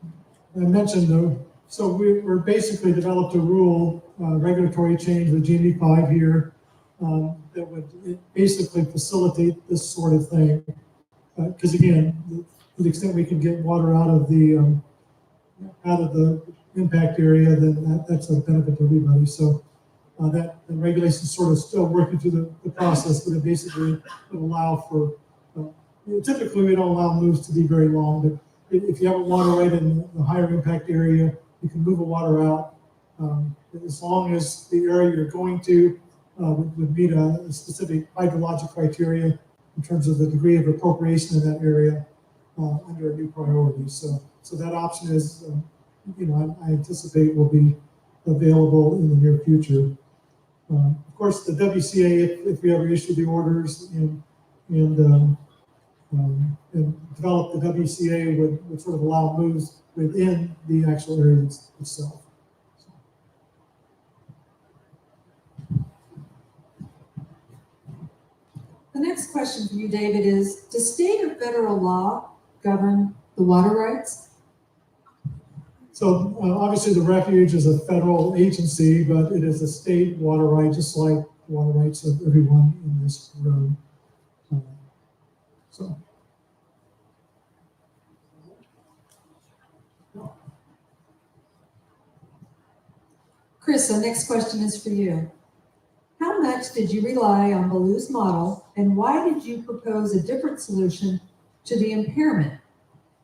I mentioned, so we're basically developed a rule, regulatory change with GMD5 here that would basically facilitate this sort of thing. Because again, to the extent we can get water out of the impact area, then that's a benefit to everybody. So that the regulation is sort of still working through the process, but it basically would allow for, typically we don't allow moves to be very long, but if you have a water right in the higher impact area, you can move the water out as long as the area you're going to would meet a specific hydrologic criteria in terms of the degree of appropriation in that area under a new priority. So that option is, I anticipate will be available in the near future. Of course, the WCA, if we ever issue the orders and develop the WCA would sort of allow moves within the actual area itself. The next question for you, David, is, does state or federal law govern the water rights? So obviously the refuge is a federal agency, but it is a state water right, just like water rights of everyone in this room. Chris, the next question is for you. How much did you rely on Ballou's model, and why did you propose a different solution to the impairment?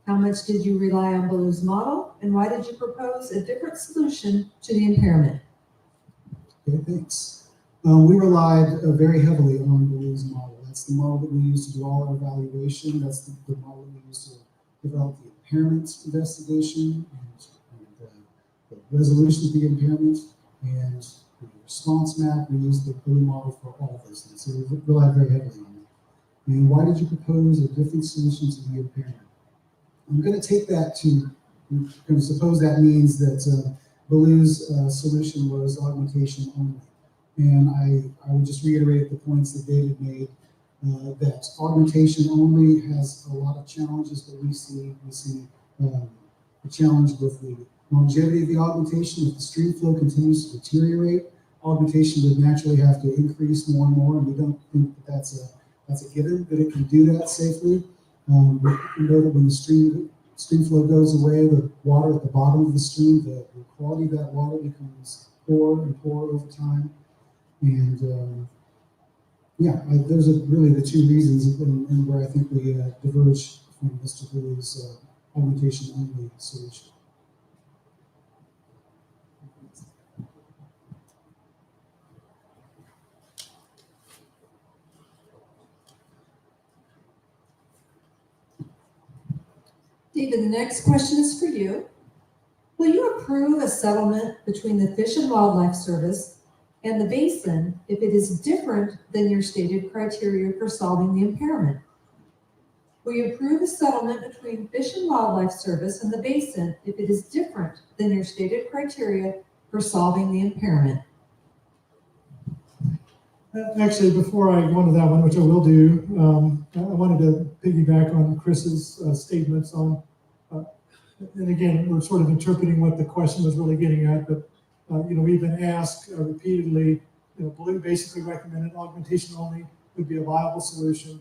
How much did you rely on Ballou's model, and why did you propose a different solution to the impairment? Okay, thanks. We relied very heavily on Ballou's model. That's the model that we use to do all our evaluation. That's the model that we use to develop the impairments investigation and the resolution of the impairment and the response map. We use the Ballou model for all of those things. So we relied very heavily on it. And why did you propose a different solution to the impairment? I'm going to take that to, I'm going to suppose that means that Ballou's solution was augmentation only. And I would just reiterate the points that David made, that augmentation only has a lot of challenges that we see. We see a challenge with the longevity of the augmentation. If the stream flow continues to deteriorate, augmentation would naturally have to increase more and more, and we don't think that that's a given, that it can do that safely. We know that when the stream flow goes away, the water at the bottom of the stream, the quality of that water becomes poor and poor over time. And those are really the two reasons and where I think we diverge from Mr. Ballou's augmentation only solution. David, the next question is for you. Will you approve a settlement between the Fish and Wildlife Service and the Basin if it is different than your stated criteria for solving the impairment? Will you approve a settlement between Fish and Wildlife Service and the Basin if it is different than your stated criteria for solving the impairment? Actually, before I go into that one, which I will do, I wanted to piggyback on Chris's statements on, and again, we're sort of interpreting what the question was really getting at, but we've been asked repeatedly, Ballou basically recommended augmentation only would be a viable solution,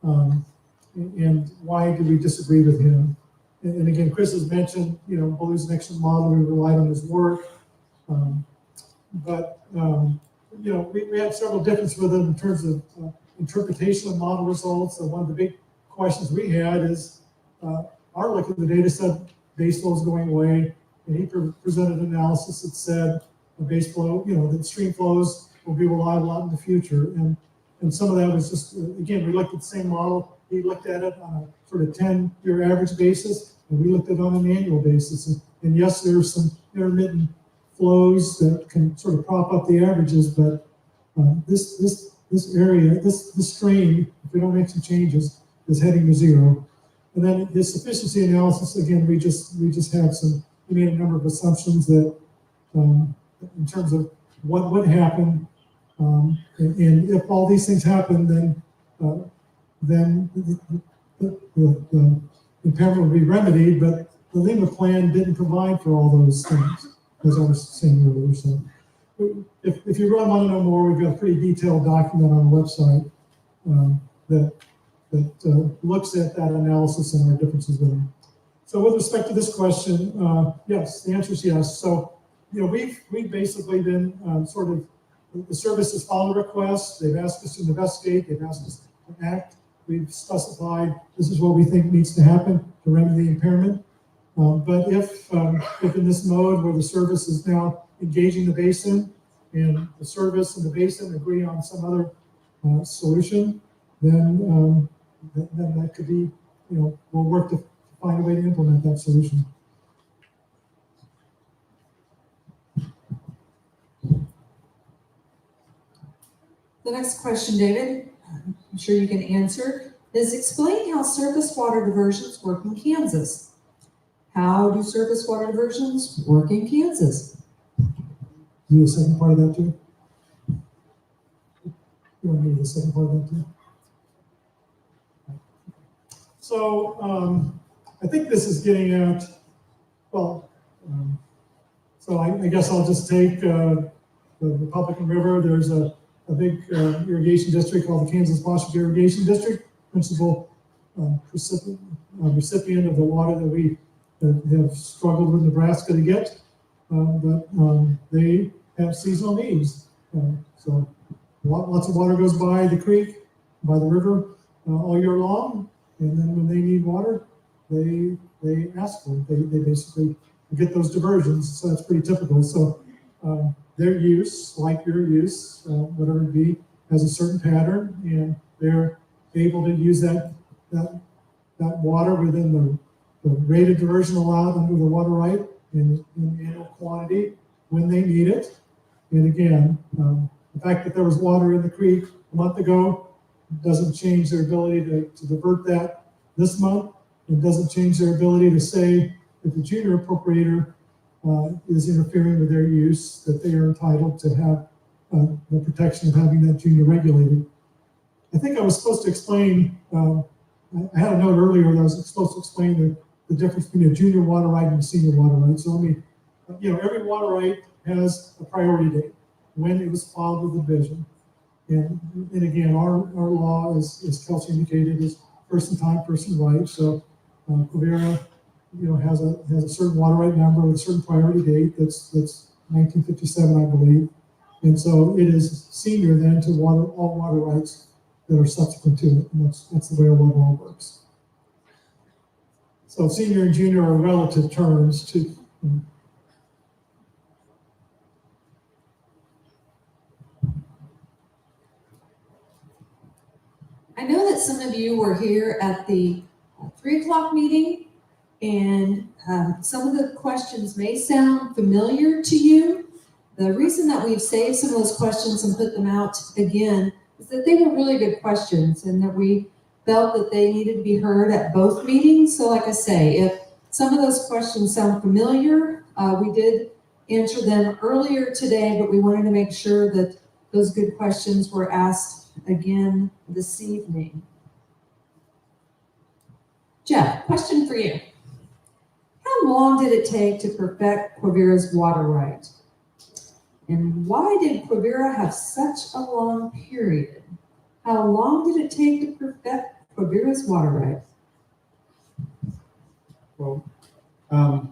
and why do we disagree with him? And again, Chris has mentioned, Ballou's an excellent model, we relied on his work, but we had several differences with him in terms of interpretation of model results. So one of the big questions we had is, our look at the data said base flow is going away, and he presented an analysis that said the base flow, that stream flows will be reliable out in the future. And some of that was just, again, we looked at the same model. He looked at it on a sort of 10-year average basis, and we looked at it on an annual basis. And yes, there's some intermittent flows that can sort of prop up the averages, but this area, this stream, if we don't make some changes, is heading to zero. And then the sufficiency analysis, again, we just had we made a number of assumptions that in terms of what would happen, and if all these things happen, then the impairment would be remedied, but the LEMA plan didn't provide for all those things, as I was saying earlier. So if you really want to know more, we've got a pretty detailed document on the website that looks at that analysis and our differences with them. So with respect to this question, yes, the answer is yes. So, we've basically been the service has followed a request. They've asked us to investigate. They've asked us to act. We've specified this is what we think needs to happen to remedy the impairment. But if in this mode where the service is now engaging the basin and the service and the basin agree on some other solution, then that could be, we'll work to find a way to implement that solution. The next question, David, I'm sure you can answer, is explain how surface water diversions work in Kansas. How do surface water diversions work in Kansas? Do the second part of that too? You want to do the second part of that too? So I think this is getting at, so I guess I'll just take the Republican River. There's a big irrigation district called the Kansas-Washington Irrigation District, principal recipient of the water that we have struggled with Nebraska to get, but they have seasonal needs. So lots of water goes by the creek, by the river all year long, and then when they need water, they ask for it. They basically get those diversions, so that's pretty typical. So their use, like your use, whatever it be, has a certain pattern, and they're able to use that water within the rated diversion allowed under the water right in the annual quantity when they need it. And again, the fact that there was water in the creek a month ago doesn't change their ability to divert that this month. It doesn't change their ability to say if the junior appropriator is interfering with their use, that they are entitled to have the protection of having that junior regulated. I think I was supposed to explain, I had a note earlier that I was supposed to explain the difference between a junior water right and a senior water right. So let me, every water right has a priority date when it was filed with the division. And again, our law, as Kelsey indicated, is person time, person right. So Quivira, has a certain water right number with a certain priority date. That's 1957, I believe. And so it is senior then to all water rights that are subsequent to it. And that's the way our law works. So senior and junior are relative terms to. I know that some of you were here at the 3 o'clock meeting, and some of the questions may sound familiar to you. The reason that we've saved some of those questions and put them out again is that they were really good questions and that we felt that they needed to be heard at both meetings. So like I say, if some of those questions sound familiar, we did answer them earlier today, but we wanted to make sure that those good questions were asked again this evening. Jeff, question for you. How long did it take to perfect Quivira's water right? And why did Quivira have such a long period? How long did it take to perfect Quivira's water right? Well,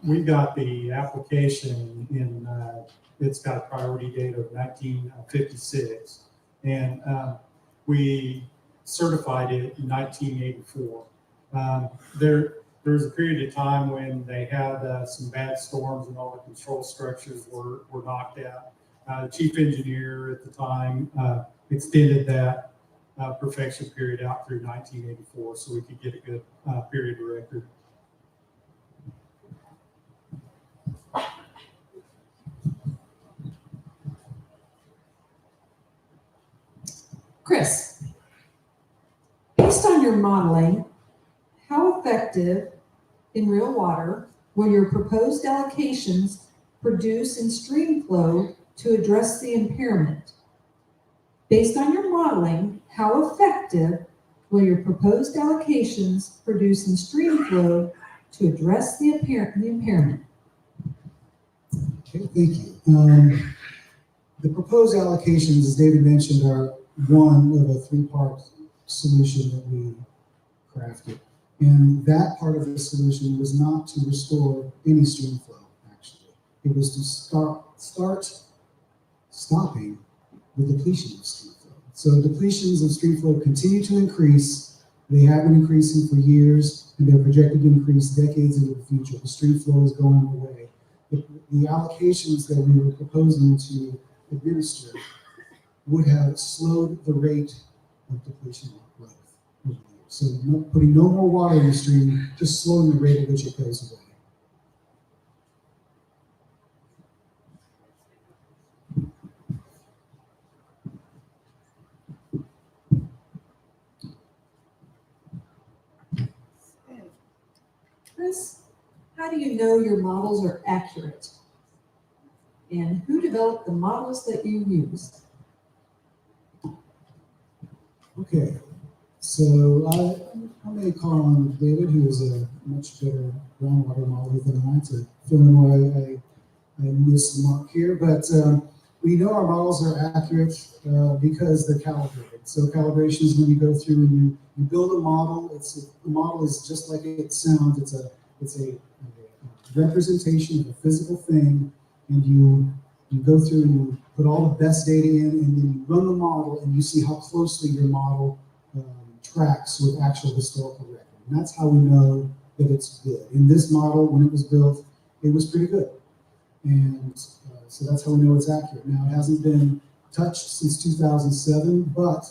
we got the application in, it's got a priority date of 1956, and we certified it in 1984. There was a period of time when they had some bad storms and all the control structures were knocked out. The chief engineer at the time extended that perfection period out through 1984 so we could get a good period of record. Chris, based on your modeling, how effective in real water will your proposed allocations produce in stream flow to address the impairment? Based on your modeling, how effective will your proposed allocations produce in stream flow to address the impairment? Okay, thank you. The proposed allocations, as David mentioned, are one of a three-part solution that we crafted. And that part of the solution was not to restore any stream flow, actually. It was to start stopping the depletion of stream flow. So depletions of stream flow continue to increase. They have been increasing for years, and they're projected to increase decades into the future. The stream flow is going away. The allocations that we were proposing to administer would have slowed the rate of depletion growth over the years. So putting no more water in the stream, just slowing the rate at which it goes away. Chris, how do you know your models are accurate? And who developed the models that you use? Okay, so I may call on David, who is a much better groundwater modeler than I, to fill in where I missed the mark here. But we know our models are accurate because they're calibrated. So calibration is when you go through and you build a model. The model is just like it sounds. It's a representation of a physical thing, and you go through and you put all the best data in, and then you run the model, and you see how closely your model tracks with actual historical record. And that's how we know that it's good. In this model, when it was built, it was pretty good. And so that's how we know it's accurate. Now, it hasn't been touched since 2007, but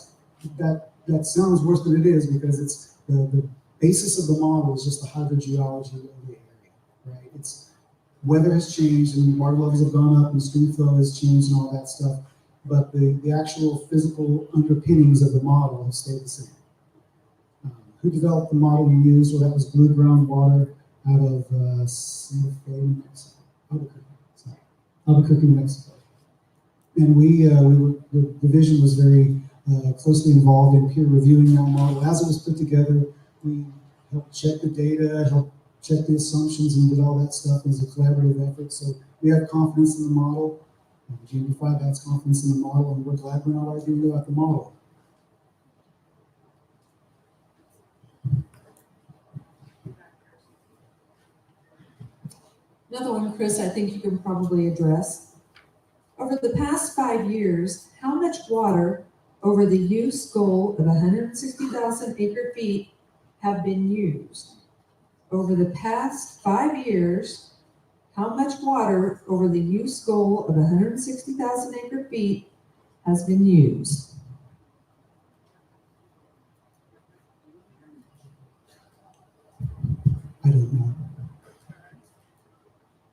that sounds worse than it is, because it's the basis of the model is just the hydrogeology of the area, right? It's weather has changed and water levels have gone up and stream flow has changed and all that stuff, but the actual physical underpinnings of the model have stayed the same. Who developed the model we used? Well, that was Blue Groundwater out of Santa Fe, New Mexico. Albuquerque, New Mexico. And the division was very closely involved in peer reviewing that model. As it was put together, we helped check the data, helped check the assumptions, and did all that stuff as a collaborative effort. So we have confidence in the model. GMB5 has confidence in the model, and we're glad we're not arguing about the model. Another one, Chris, I think you can probably address. Over the past 5 years, how much water over the use goal of 160,000 acre feet have been used? Over the past 5 years, how much water over the use goal of 160,000 acre feet has been used? I don't know.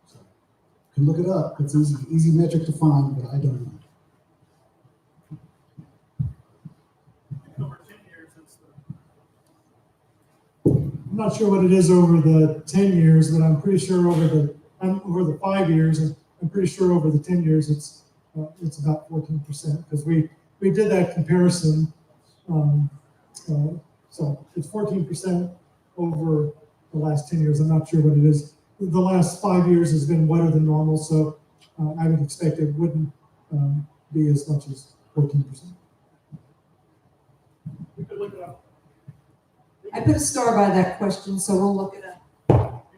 So, you can look it up. It's easy metric to find, but I don't know. I'm not sure what it is over the 10 years, but I'm pretty sure over the 5 years, and I'm pretty sure over the 10 years it's about 14%, because we did that comparison. So it's 14% over the last 10 years. I'm not sure what it is. The last 5 years has been wetter than normal, so I would expect it wouldn't be as much as 14%. We could look it up. I put a star by that question, so we'll look it up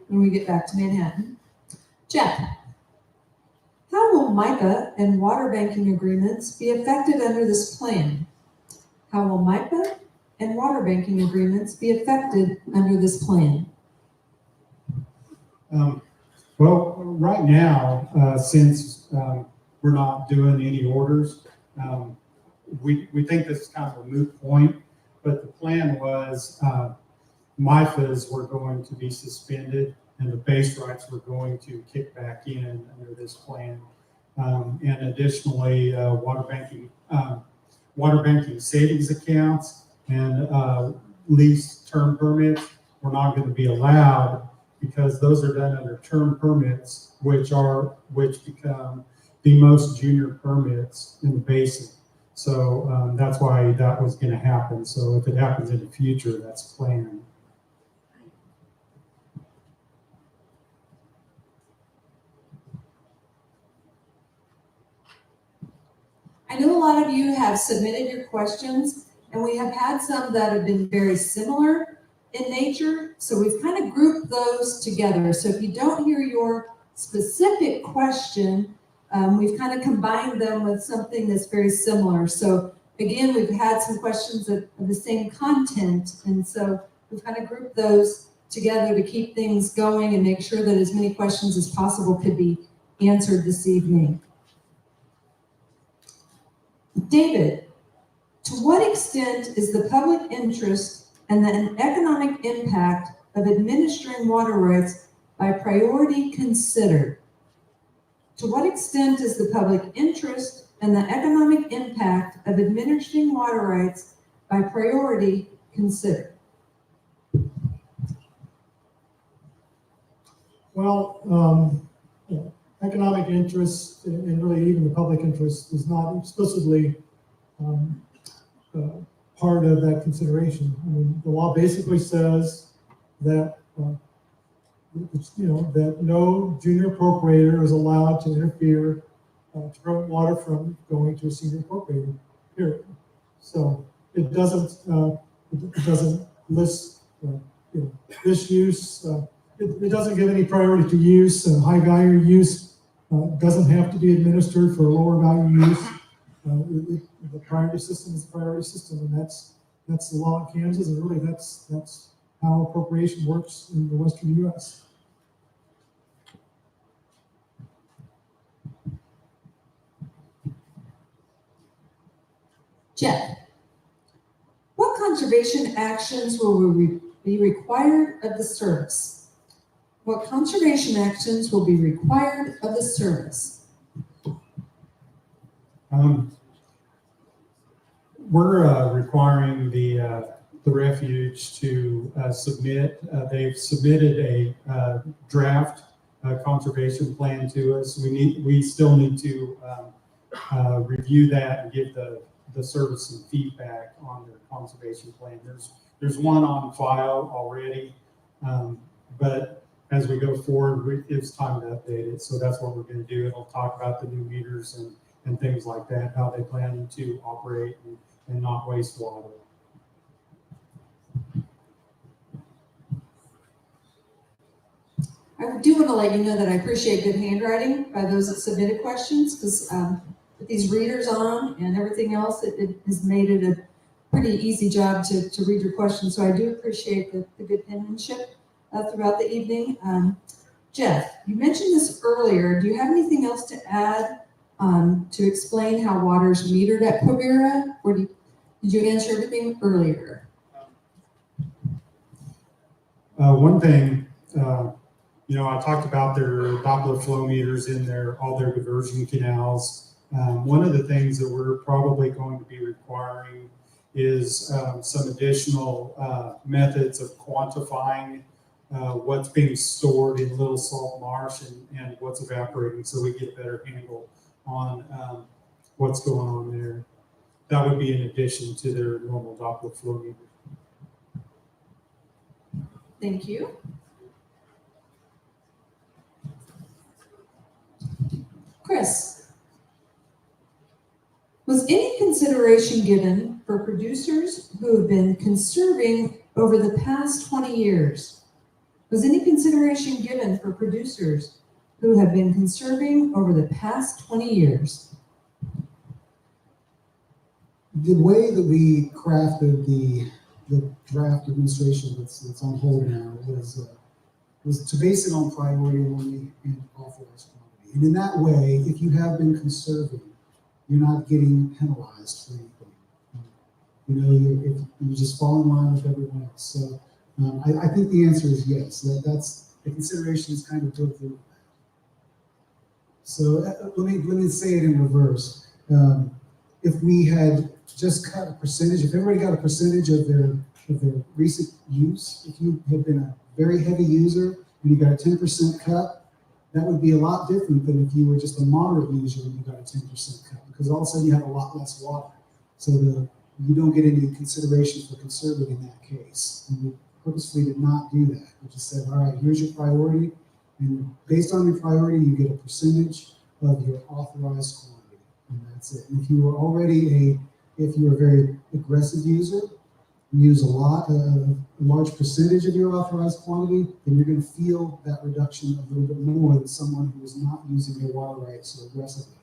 when we get back to Manhattan. Jeff, how will MIPA and water banking agreements be affected under this plan? How will MIPA and water banking agreements be affected under this plan? Well, right now, since we're not doing any orders, we think this is kind of a moot point, but the plan was MIFAs were going to be suspended and the base rights were going to kick back in under this plan. And additionally, water banking savings accounts and lease term permits were not going to be allowed, because those are done under term permits, which become the most junior permits in the basin. So that's why that was going to happen. So if it happens in the future, that's planned. I know a lot of you have submitted your questions, and we have had some that have been very similar in nature. So we've kind of grouped those together. So if you don't hear your specific question, we've kind of combined them with something that's very similar. So again, we've had some questions of the same content, and so we've kind of grouped those together to keep things going and make sure that as many questions as possible could be answered this evening. David, to what extent is the public interest and the economic impact of administering water rights by priority considered? To what extent is the public interest and the economic impact of administering water rights by priority considered? Well, economic interest and really even the public interest is not explicitly part of that consideration. I mean, the law basically says that that no junior appropriator is allowed to interfere to prevent water from going to a senior appropriator. Period. So it doesn't list this use. It doesn't give any priority to use. High value use doesn't have to be administered for lower value use. The priority system is the priority system, and that's the law in Kansas, and really that's how appropriation works in the Western U.S. Jeff, what conservation actions will be required of the service? What conservation actions will be required of the service? We're requiring the refuge to submit. They've submitted a draft conservation plan to us. We still need to review that and give the service some feedback on their conservation plan. There's one on file already, but as we go forward, it's time to update it. So that's what we're going to do. It'll talk about the new meters and things like that, how they plan to operate and not waste water. I do want to let you know that I appreciate good handwriting by those that submitted questions, because with these readers on and everything else, it has made it a pretty easy job to read your questions. So I do appreciate the good penmanship throughout the evening. Jeff, you mentioned this earlier. Do you have anything else to add to explain how water is metered at Quivira, or did you answer everything earlier? One thing, I talked about their Doppler flow meters in all their diversion canals. One of the things that we're probably going to be requiring is some additional methods of quantifying what's being stored in Little Salt Marsh and what's evaporating, so we get a better handle on what's going on there. That would be in addition to their normal Doppler flow meter. Thank you. Chris, was any consideration given for producers who have been conserving over the past 20 years? Was any consideration given for producers who have been conserving over the past 20 years? The way that we crafted the draft administration that's on hold now was to base it on priority only and authorized quantity. And in that way, if you have been conserving, you're not getting penalized for anything. If you just fall in line with everyone else. So I think the answer is yes. That's the consideration is kind of built into that. So let me say it in reverse. If we had just cut a percentage, if everybody got a percentage of their recent use, if you have been a very heavy user and you got a 10% cut, That would be a lot different than if you were just a moderate user and you got a 10% cut, because all of a sudden you have a lot less water. So you don't get any consideration for conserving in that case. And we purposefully did not do that. We just said, all right, here's your priority. And based on your priority, you get a percentage of your authorized quantity. And that's it. And if you were a very aggressive user, use a large percentage of your authorized quantity, then you're going to feel that reduction a little bit more than someone who is not using their water rights so aggressively.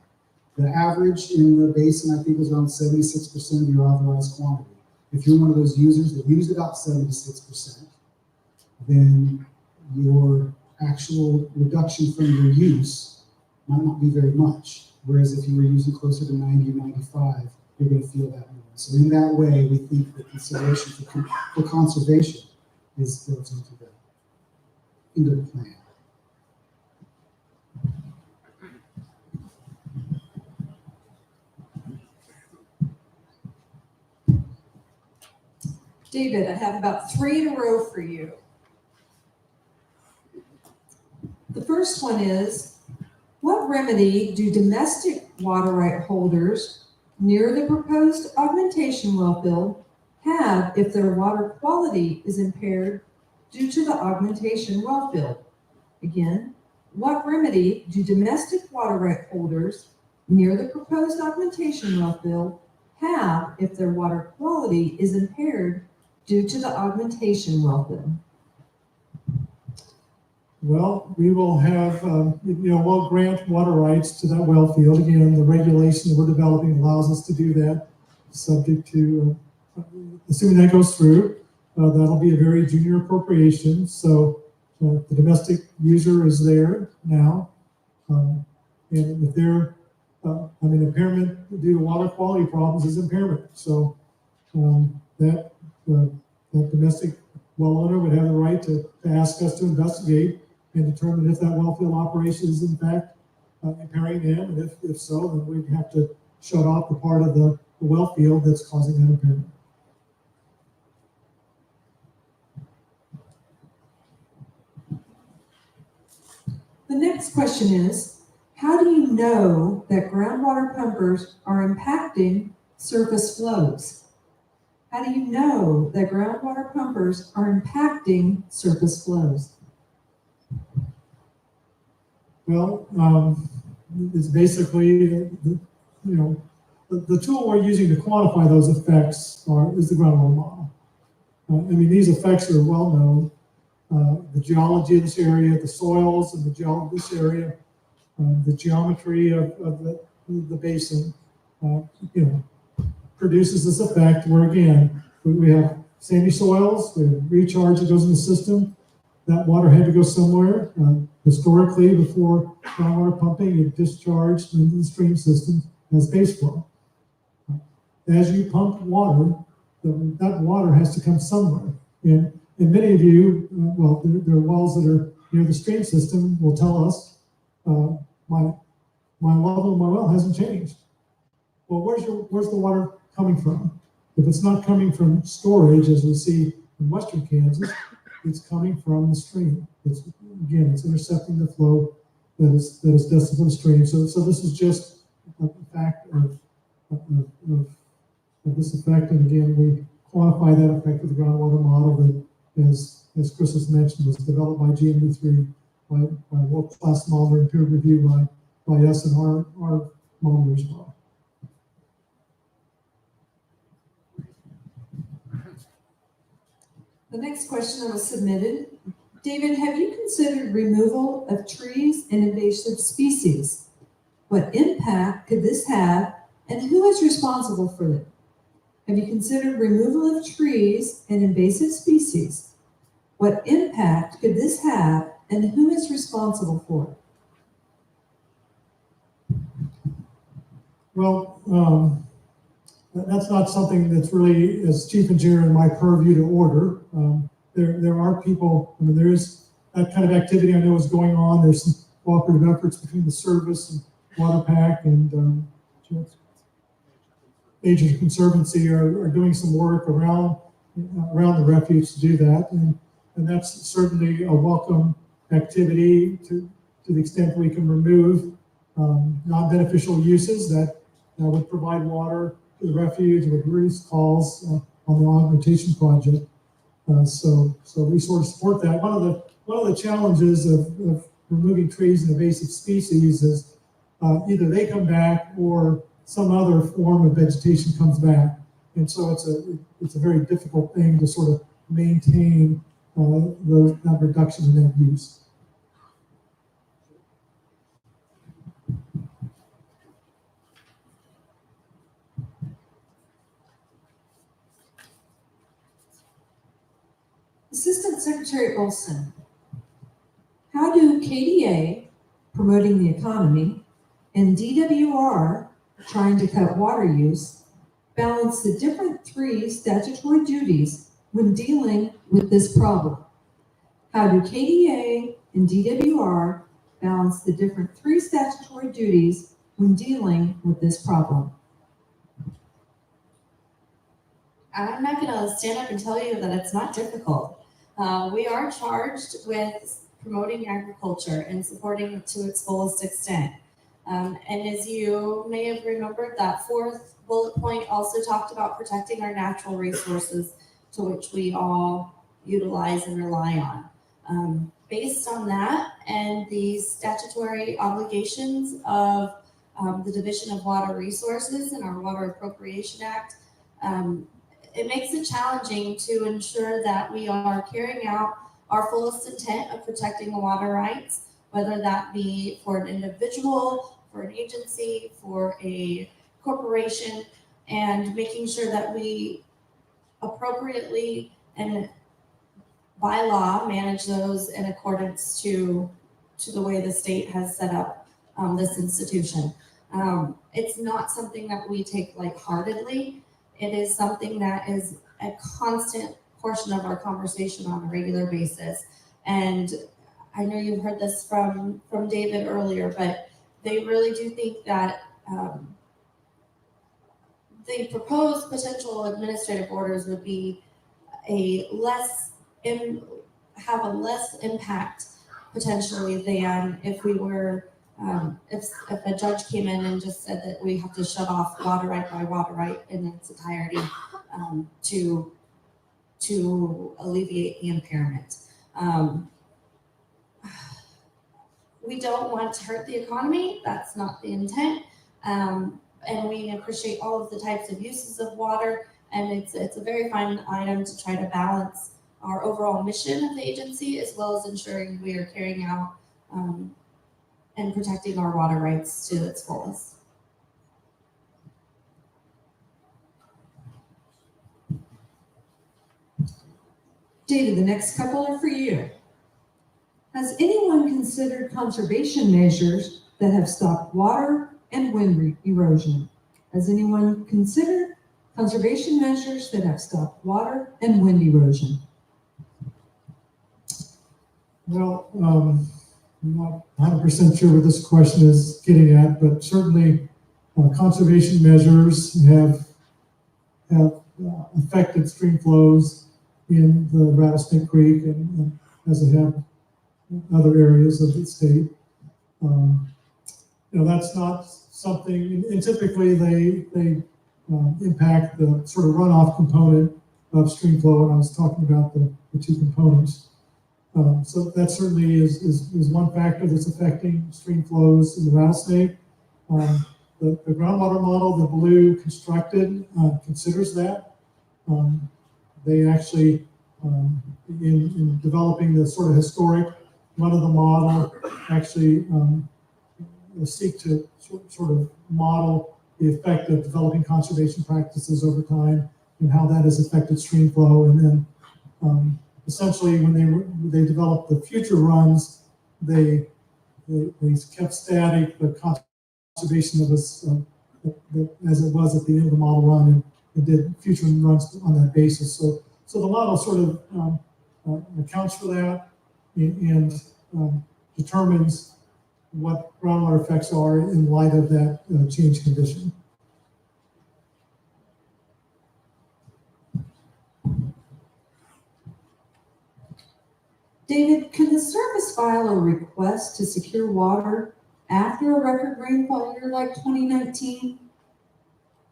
The average in the basin, I think, is around 76% of your authorized quantity. If you're one of those users that use about 76%, then your actual reduction from your use might not be very much. Whereas if you were using closer to 90 or 95, you're going to feel that more. So in that way, we think that consideration for conservation is built into the plan. David, I have about 3 in a row for you. The first one is, what remedy do domestic water right holders near the proposed augmentation well field have if their water quality is impaired due to the augmentation well field? Again, what remedy do domestic water right holders near the proposed augmentation well field have if their water quality is impaired due to the augmentation well field? Well, we will have, we'll grant water rights to that well field. Again, the regulation that we're developing allows us to do that, subject to, assuming that goes through, that'll be a very junior appropriation. So the domestic user is there now. And if they're, impairment due to water quality problems is impairment. So that domestic well owner would have the right to ask us to investigate and determine if that well field operation is in fact impairing them, and if so, then we'd have to shut off the part of the well field that's causing that impairment. The next question is, how do you know that groundwater pumpers are impacting surface flows? How do you know that groundwater pumpers are impacting surface flows? Well, it's basically the tool we're using to quantify those effects is the groundwater model. These effects are well known. The geology of this area, the soils and the geology of this area, the geometry of the basin, produces this effect where, again, we have sandy soils, we have recharge that goes in the system. That water had to go somewhere. Historically, before groundwater pumping, it discharged into the stream system as base flow. As you pump water, that water has to come somewhere. And many of you, there are wells that are near the stream system will tell us, my level of my well hasn't changed. Well, where's the water coming from? If it's not coming from storage, as we see in western Kansas, it's coming from the stream. It's intercepting the flow that is destined for the stream. So this is just a fact of this effect. And again, we quantify that effect with the groundwater model that, as Chris has mentioned, was developed by GMB3, by world-class modeler and peer review by us and our modeler as well. The next question that was submitted, David, have you considered removal of trees and invasive species? What impact could this have, and who is responsible for it? Have you considered removal of trees and invasive species? What impact could this have, and who is responsible for it? Well, that's not something that's really, as chief engineer, in my purview to order. There are people, there is that kind of activity I know is going on. There's some cooperative efforts between the service and WaterPack and Agent Conservancy are doing some work around the refuge to do that. And that's certainly a welcome activity to to the extent we can remove non-beneficial uses that would provide water to the refuge, would reduce calls on the Augmentation Project. So we sort of support that. One of the challenges of removing trees and invasive species is either they come back or some other form of vegetation comes back, and so it's a very difficult thing to sort of maintain that reduction in that use. Assistant Secretary Olson, how do KDA, promoting the economy, and DWR, trying to cut water use, balance the different three statutory duties when dealing with this problem? How do KDA and DWR balance the different three statutory duties when dealing with this problem? I'm not going to stand up and tell you that it's not difficult. We are charged with promoting agriculture and supporting it to its fullest extent. And as you may have remembered, that fourth bullet point also talked about protecting our natural resources to which we all utilize and rely on. Based on that and the statutory obligations of the Division of Water Resources and our Water Appropriation Act, it makes it challenging to ensure that we are carrying out our fullest intent of protecting the water rights, whether that be for an individual, for an agency, for a corporation, and making sure that we appropriately and by law manage those in accordance to the way the state has set up this institution. It's not something that we take lightheartedly. It is something that is a constant portion of our conversation on a regular basis. And I know you've heard this from David earlier, but they really do think that the proposed potential administrative orders would be have a less impact potentially than if we were if a judge came in and just said that we have to shut off water right by water right in its entirety to alleviate the impairment. We don't want to hurt the economy. That's not the intent. And we appreciate all of the types of uses of water. And it's a very fine item to try to balance our overall mission of the agency, as well as ensuring we are carrying out and protecting our water rights to its fullest. David, the next couple are for you. Has anyone considered conservation measures that have stopped water and wind erosion? Has anyone considered conservation measures that have stopped water and wind erosion? Well, I'm not 100% sure what this question is getting at, but certainly conservation measures have affected stream flows in the Rattlesnake Creek and as it have other areas of the state. That's not something, and typically they impact the sort of runoff component of stream flow, and I was talking about the two components. So that certainly is one factor that's affecting stream flows in the Rattlesnake. The groundwater model that Blue constructed considers that. They actually, in developing the sort of historic run of the model, actually seek to sort of model the effect of developing conservation practices over time and how that has affected stream flow. And then essentially when they developed the future runs, they kept static the conservation of us as it was at the end of the model run, and did future runs on that basis. So the model sort of accounts for that and determines what groundwater effects are in light of that change condition. David, can the service file a request to secure water after a record rainfall year like 2019?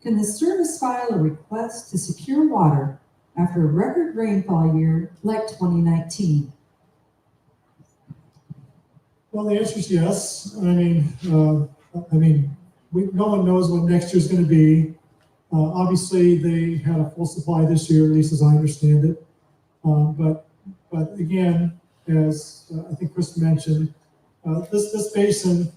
Can the service file a request to secure water after a record rainfall year like 2019? Well, the answer is yes. No one knows what next year's going to be. Obviously, they had a full supply this year, at least as I understand it. But again, as I think Chris mentioned, this basin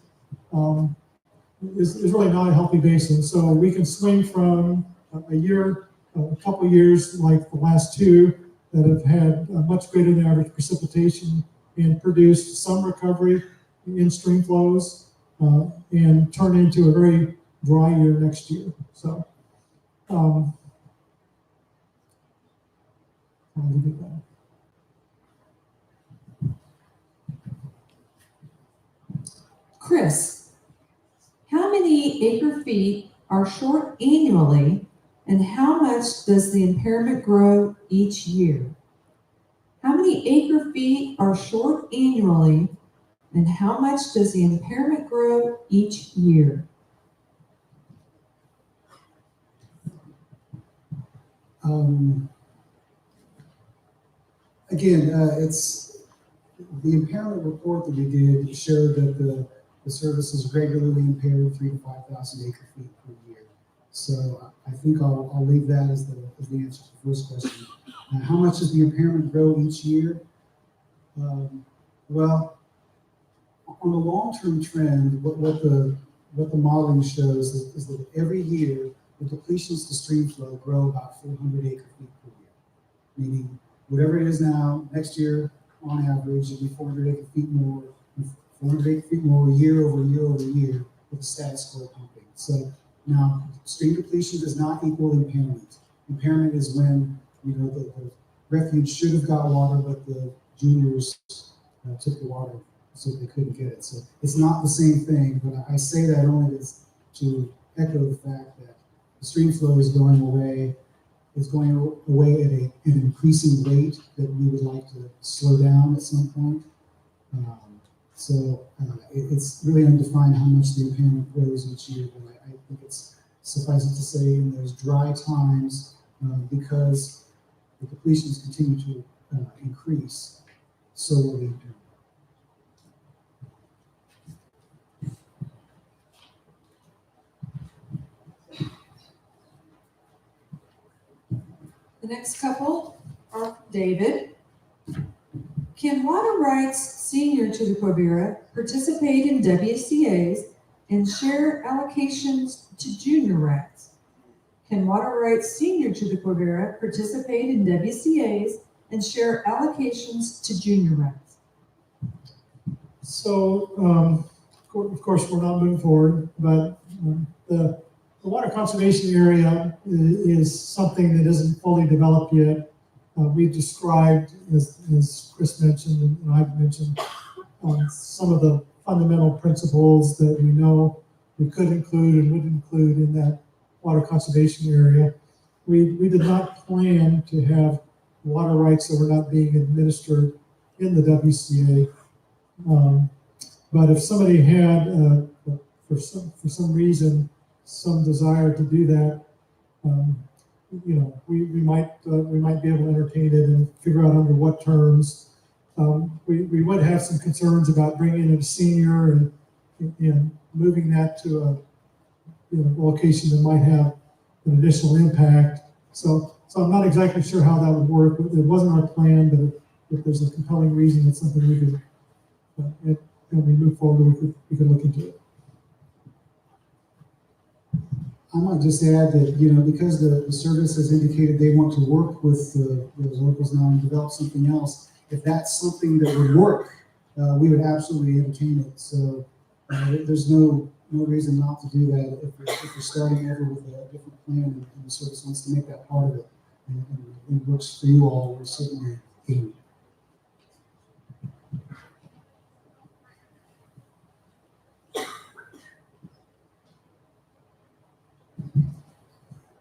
is really not a healthy basin. So we can swing from a couple years like the last two that have had much greater than average precipitation and produced some recovery in stream flows and turn into a very dry year next year. So I'll leave it there. Chris, how many acre feet are short annually, and how much does the impairment grow each year? How many acre feet are short annually, and how much does the impairment grow each year? It's the impairment report that we did showed that the service is regularly impaired 3,000 to 5,000 acre feet per year. So I think I'll leave that as the answer to the first question. How much does the impairment grow each year? Well, on the long-term trend, what the modeling shows is that every year the depletions to stream flow grow about 400 acre feet per year, meaning whatever it is now, next year on average it'll be 400 acre feet more, 400 acre feet more year over year over year with the status quo pumping. So now stream depletion does not equal impairment. Impairment is when the refuge should have got water, but the juniors took the water so they couldn't get it. So it's not the same thing, but I say that only to echo the fact that the stream flow is going away at an increasing rate that we would like to slow down at some point. It's really undefined how much the impairment grows each year, but I think it's suffice it to say in those dry times, because the depletions continue to increase, so will the impairment. The next couple are David. Can water rights senior to the Quivira participate in WCAs and share allocations to junior rights? Can water rights senior to the Quivira participate in WCAs and share allocations to junior rights? So, of course, we're not moving forward, but the water conservation area is something that isn't fully developed yet. We've described, as Chris mentioned and I've mentioned, some of the fundamental principles that we know we could include and would include in that water conservation area. We did not plan to have water rights that were not being administered in the WCA. But if somebody had, for some reason, some desire to do that, we might be able to entertain it and figure out under what terms. We would have some concerns about bringing in a senior and moving that to a location that might have an additional impact. So I'm not exactly sure how that would work. It wasn't our plan, but if there's a compelling reason, it's something we could, when we move forward, we could look into it. I might just add that, because the service has indicated they want to work with those locals now and develop something else, if that's something that would work, we would absolutely entertain it. So there's no reason not to do that if we're starting over with a different plan and the service wants to make that part of it and it works for you all, we're certainly game.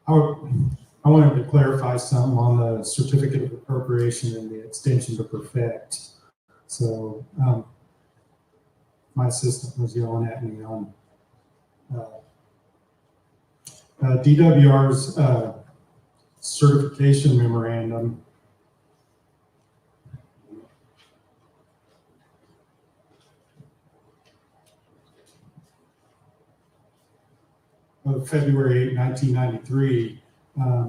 I wanted to clarify some on the certificate of appropriation and the extension to perfect. So my assistant was yelling at me on DWR's certification memorandum. Of February 8, 1993,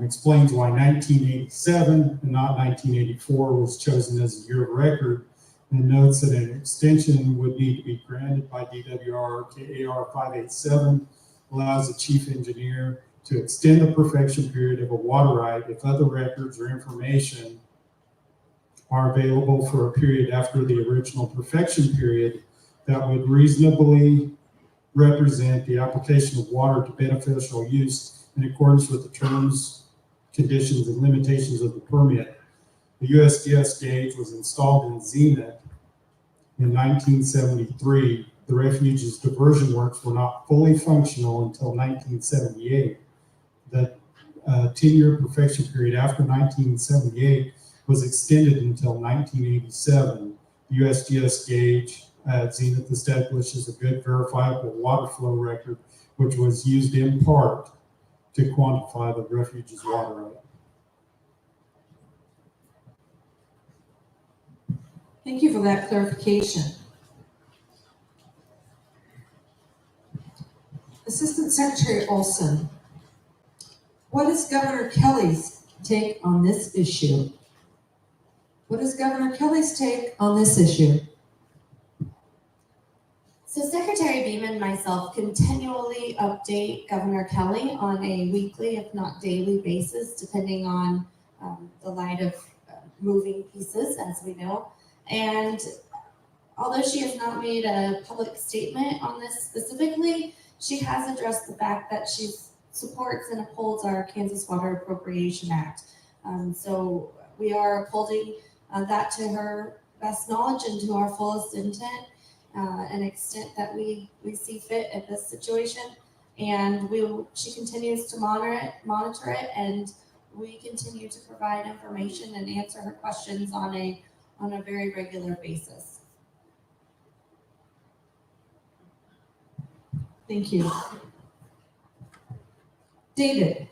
explains why 1987 and not 1984 was chosen as a year of record, and notes that an extension would need to be granted by DWR. KDA-DWR 587 allows the chief engineer to extend the perfection period of a water right if other records or information are available for a period after the original perfection period that would reasonably represent the application of water to beneficial use in accordance with the terms, conditions, and limitations of the permit. The Usgs Gauge was installed in Zenith in 1973. The refuge's diversion works were not fully functional until 1978. The 10-year perfection period after 1978 was extended until 1987. The Usgs Gauge at Zenith establishes a good verifiable water flow record, which was used in part to quantify the refuge's water right. Thank you for that clarification. Assistant Secretary Olson, what is Governor Kelly's take on this issue? What is Governor Kelly's take on this issue? So Secretary Beam and myself continually update Governor Kelly on a weekly, if not daily basis, depending on the light of moving pieces, as we know. And although she has not made a public statement on this specifically, she has addressed the fact that she supports and upholds our Kansas Water Appropriation Act. So we are upholding that to her best knowledge and to our fullest intent. An extent that we see fit at this situation, and she continues to monitor it, and we continue to provide information and answer her questions on a very regular basis. Thank you. David,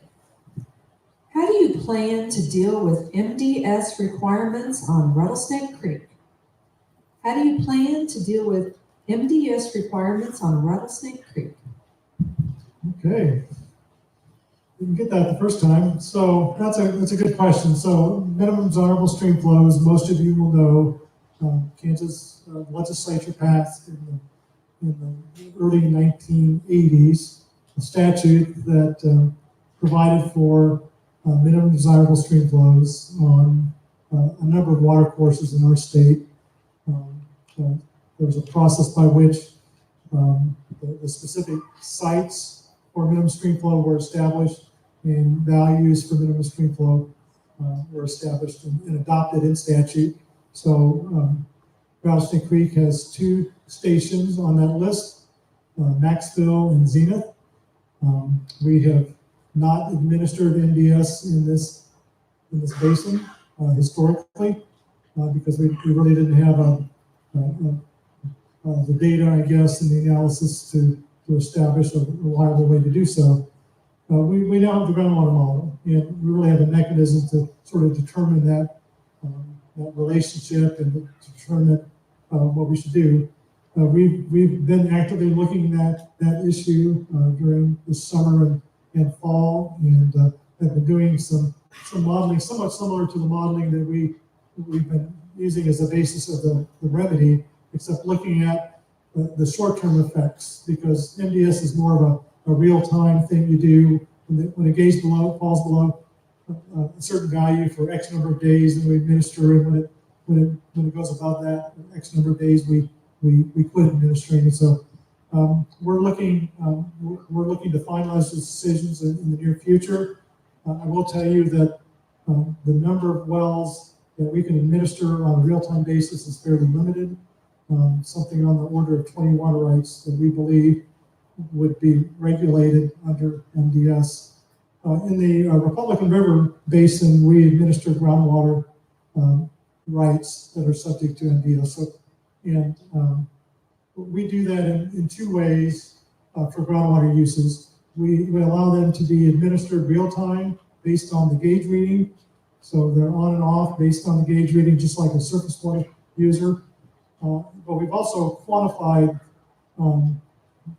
how do you plan to deal with MDS requirements on Rattlesnake Creek? How do you plan to deal with MDS requirements on Rattlesnake Creek? Okay. Didn't get that the first time. So that's a good question. So minimum desirable stream flows, most of you will know, Kansas legislature passed in the early 1980s a statute that provided for minimum desirable stream flows on a number of water courses in our state. There was a process by which the specific sites for minimum stream flow were established, and values for minimum stream flow were established and adopted in statute. So Rattlesnake Creek has two stations on that list, Maxville and Zenith. We have not administered NDS in this basin historically because we really didn't have the data, I guess, and the analysis to establish a reliable way to do so. We now have the groundwater model, and we really have a mechanism to sort of determine that relationship and determine what we should do. We've been actively looking at that issue during the summer and fall, and have been doing some modeling somewhat similar to the modeling that we've been using as a basis of the remedy, except looking at the short-term effects, because MDS is more of a real-time thing you do. When a gauge falls below a certain value for X number of days, and we administer it. When it goes above that X number of days, we quit administering it. So we're looking to finalize those decisions in the near future. I will tell you that the number of wells that we can administer on a real-time basis is fairly limited. Something on the order of 20 water rights that we believe would be regulated under MDS. In the Republican River Basin, we administer groundwater rights that are subject to MDS. So And we do that in two ways for groundwater uses. We allow them to be administered real time based on the gauge reading. So they're on and off based on the gauge reading, just like a surface water user. But we've also quantified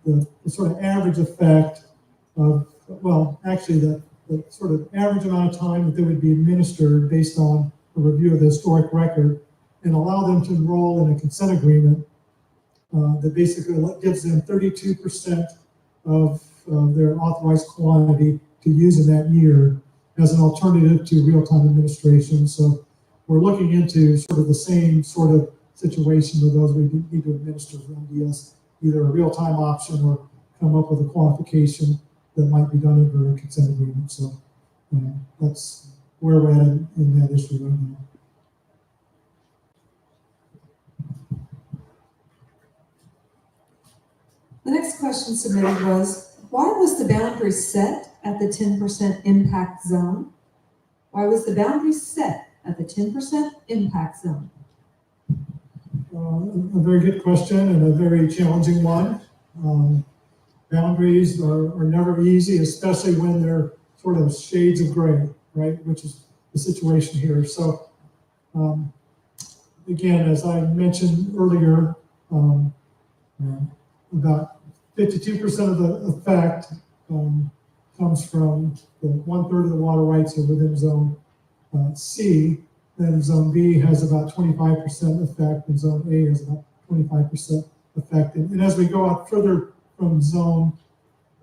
the sort of average effect of, well, actually the sort of average amount of time that they would be administered based on a review of the historic record, and allow them to enroll in a consent agreement that basically gives them 32% of their authorized quantity to use in that year as an alternative to real-time administration. So we're looking into sort of the same sort of situation with those we need to administer from MDS, either a real-time option or come up with a qualification that might be done under a consent agreement. So that's where we're at in that issue right now. The next question submitted was, why was the boundary set at the 10% impact zone? Why was the boundary set at the 10% impact zone? A very good question and a very challenging one. Boundaries are never easy, especially when they're sort of shades of gray, right? Which is the situation here. So again, as I mentioned earlier, about 52% of the effect comes from the 1/3 of the water rights are within zone C. Then zone B has about 25% effect, and zone A has about 25% effect. And as we go out further from zone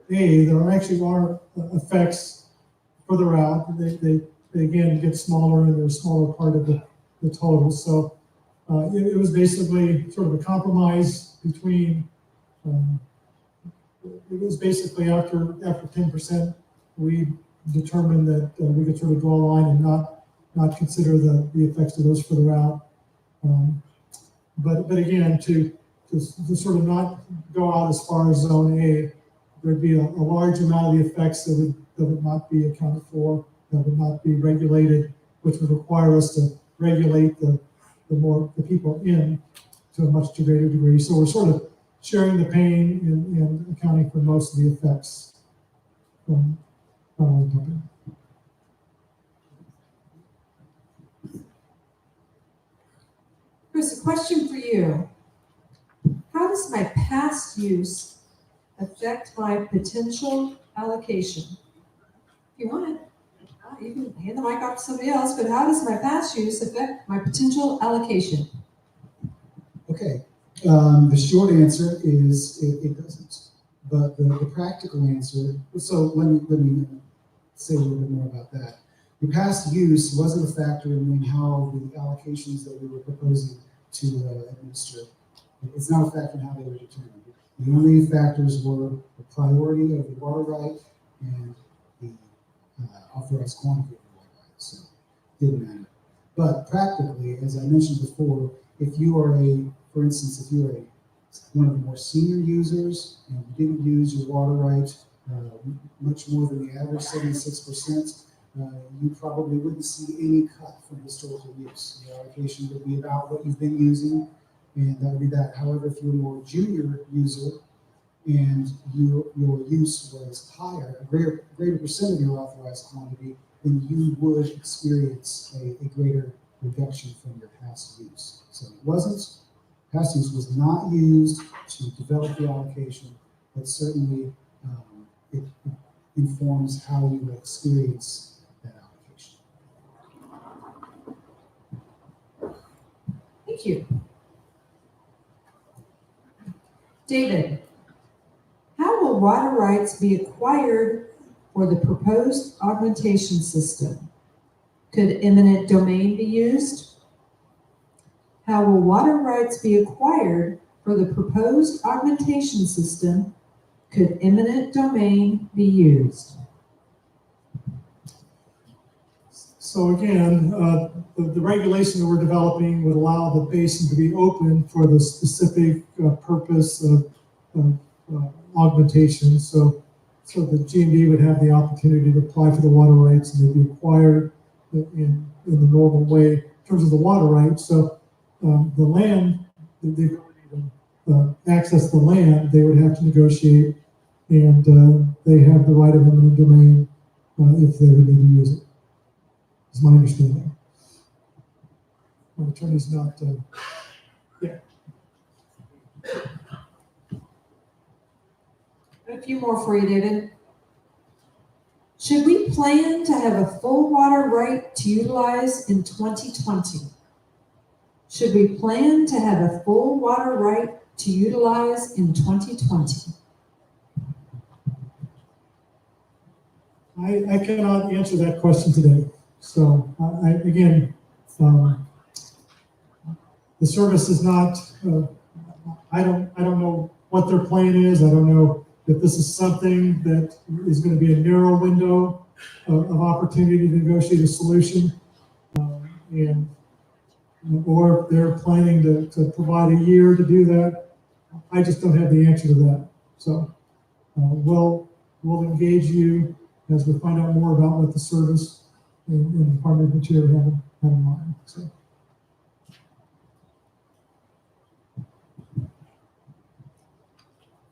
A, there actually are effects further out. They again get smaller, and they're a smaller part of the total. So it was basically sort of a compromise between. It was basically after 10%, we determined that we could sort of draw a line and not consider the effects of those further out. But again, to sort of not go out as far as zone A, there'd be a large amount of the effects that would not be accounted for, that would not be regulated, which would require us to regulate the people in to a much greater degree. So we're sort of sharing the pain and accounting for most of the effects from our company. Chris, a question for you. How does my past use affect my potential allocation? If you want it, you can hand the mic off to somebody else, but how does my past use affect my potential allocation? Okay, the short answer is it doesn't. But the practical answer, so let me say a little bit more about that. The past use wasn't a factor in how the allocations that we were proposing to administer. It's not a factor in how they were determined. The only factors were the priority of the water right and the authorized quantity of the water right. So it didn't matter. But practically, as I mentioned before, if you are for instance, if you are one of the more senior users and you didn't use your water right much more than the average 76%, you probably wouldn't see any cut from historical use. The allocation would be about what you've been using, and that would be that. However, if you're a more junior user and your use was higher, a greater percent of your authorized quantity, then you would experience a greater reduction from your past use. So past use was not used to develop the allocation, but certainly it informs how you will experience that allocation. Thank you. David, how will water rights be acquired for the proposed augmentation system? Could eminent domain be used? How will water rights be acquired for the proposed augmentation system? Could eminent domain be used? So again, the regulation that we're developing would allow the basin to be open for the specific purpose of augmentation. So the GMD would have the opportunity to apply for the water rights, and they'd be acquired in the normal way in terms of the water rights. So the land the ability to access the land, they would have to negotiate, and they have the right of eminent domain if they would need to use it. Is my understanding. My attorney's not. A few more for you, David. Should we plan to have a full water right to utilize in 2020? Should we plan to have a full water right to utilize in 2020? I cannot answer that question today. So again, the service is not. I don't know what their plan is. I don't know if this is something that is going to be a narrow window of opportunity to negotiate a solution, or if they're planning to provide a year to do that. I just don't have the answer to that. So we'll engage you as we find out more about what the service and the Department of Interior have in mind. So.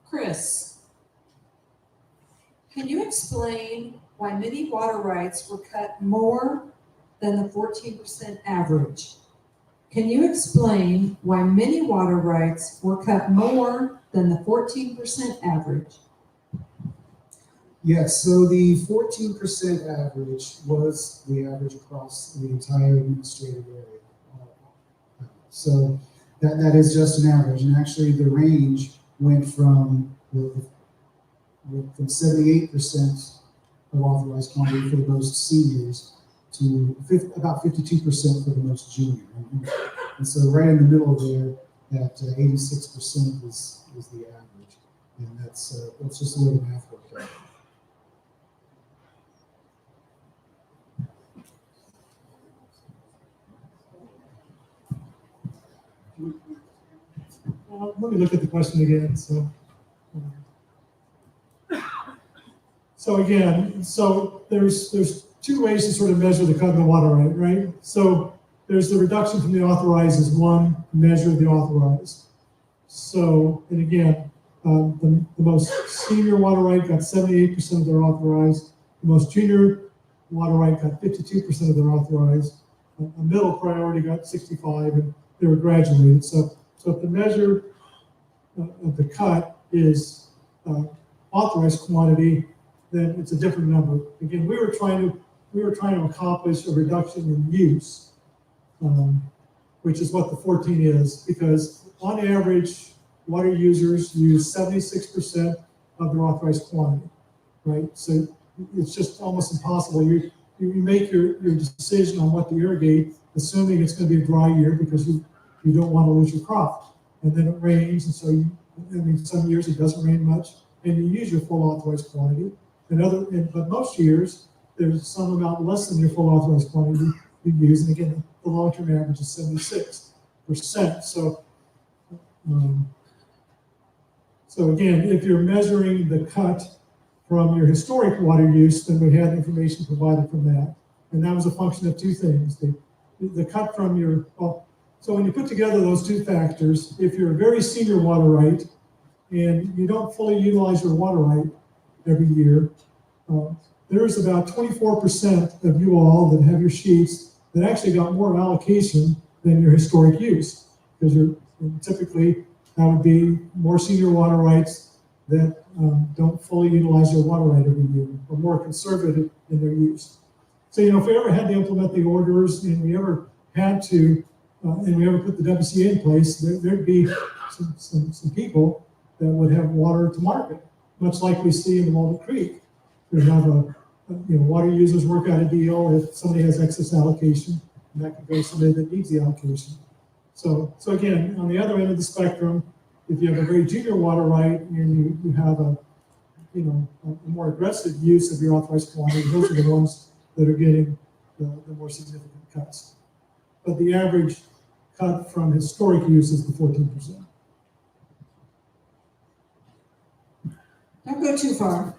Chris, can you explain why many water rights were cut more than the 14% average? Can you explain why many water rights were cut more than the 14% average? Yes, so the 14% average was the average across the entire administrative area. So that is just an average, and actually the range went from 78% of authorized quantity for the most seniors to about 52% for the most junior. And so right in the middle there, at 86% is the average, and that's just the way the math worked out. Let me look at the question again. So again, there's two ways to sort of measure the cut in the water right? So there's the reduction from the authorized is one measure of the authorized. So, and again, the most senior water right got 78% of their authorized. The most junior water right got 52% of their authorized. A middle priority got 65, and they were graduated. So if the measure of the cut is authorized quantity, then it's a different number. Again, we were trying to accomplish a reduction in use, which is what the 14 is, because on average, water users use 76% of their authorized quantity, right? So it's just almost impossible. You make your decision on what to irrigate, assuming it's going to be a dry year because you don't want to lose your crop. And then it rains, and so some years it doesn't rain much, and you use your full authorized quantity. But most years, there's some amount less than your full authorized quantity you use. And again, the long-term average is 76%. So again, if you're measuring the cut from your historic water use, then we had information provided from that. And that was a function of two things. The cut from your, so when you put together those two factors, if you're a very senior water right and you don't fully utilize your water right every year, there's about 24% of you all that have your sheets that actually got more allocation than your historic use, because typically that would be more senior water rights that don't fully utilize their water right every year, or more conservative in their use. So, if we ever had to implement the orders and we ever had to, and we ever put the WCA in place, there'd be some people that would have water to market, much like we see in the Walnut Creek. We have water users work out a deal if somebody has excess allocation, and that could go to somebody that needs the allocation. So again, on the other end of the spectrum, if you have a very junior water right and you have a more aggressive use of your authorized quantity, those are the ones that are getting the more significant cuts. But the average cut from historic use is the 14%. Don't go too far.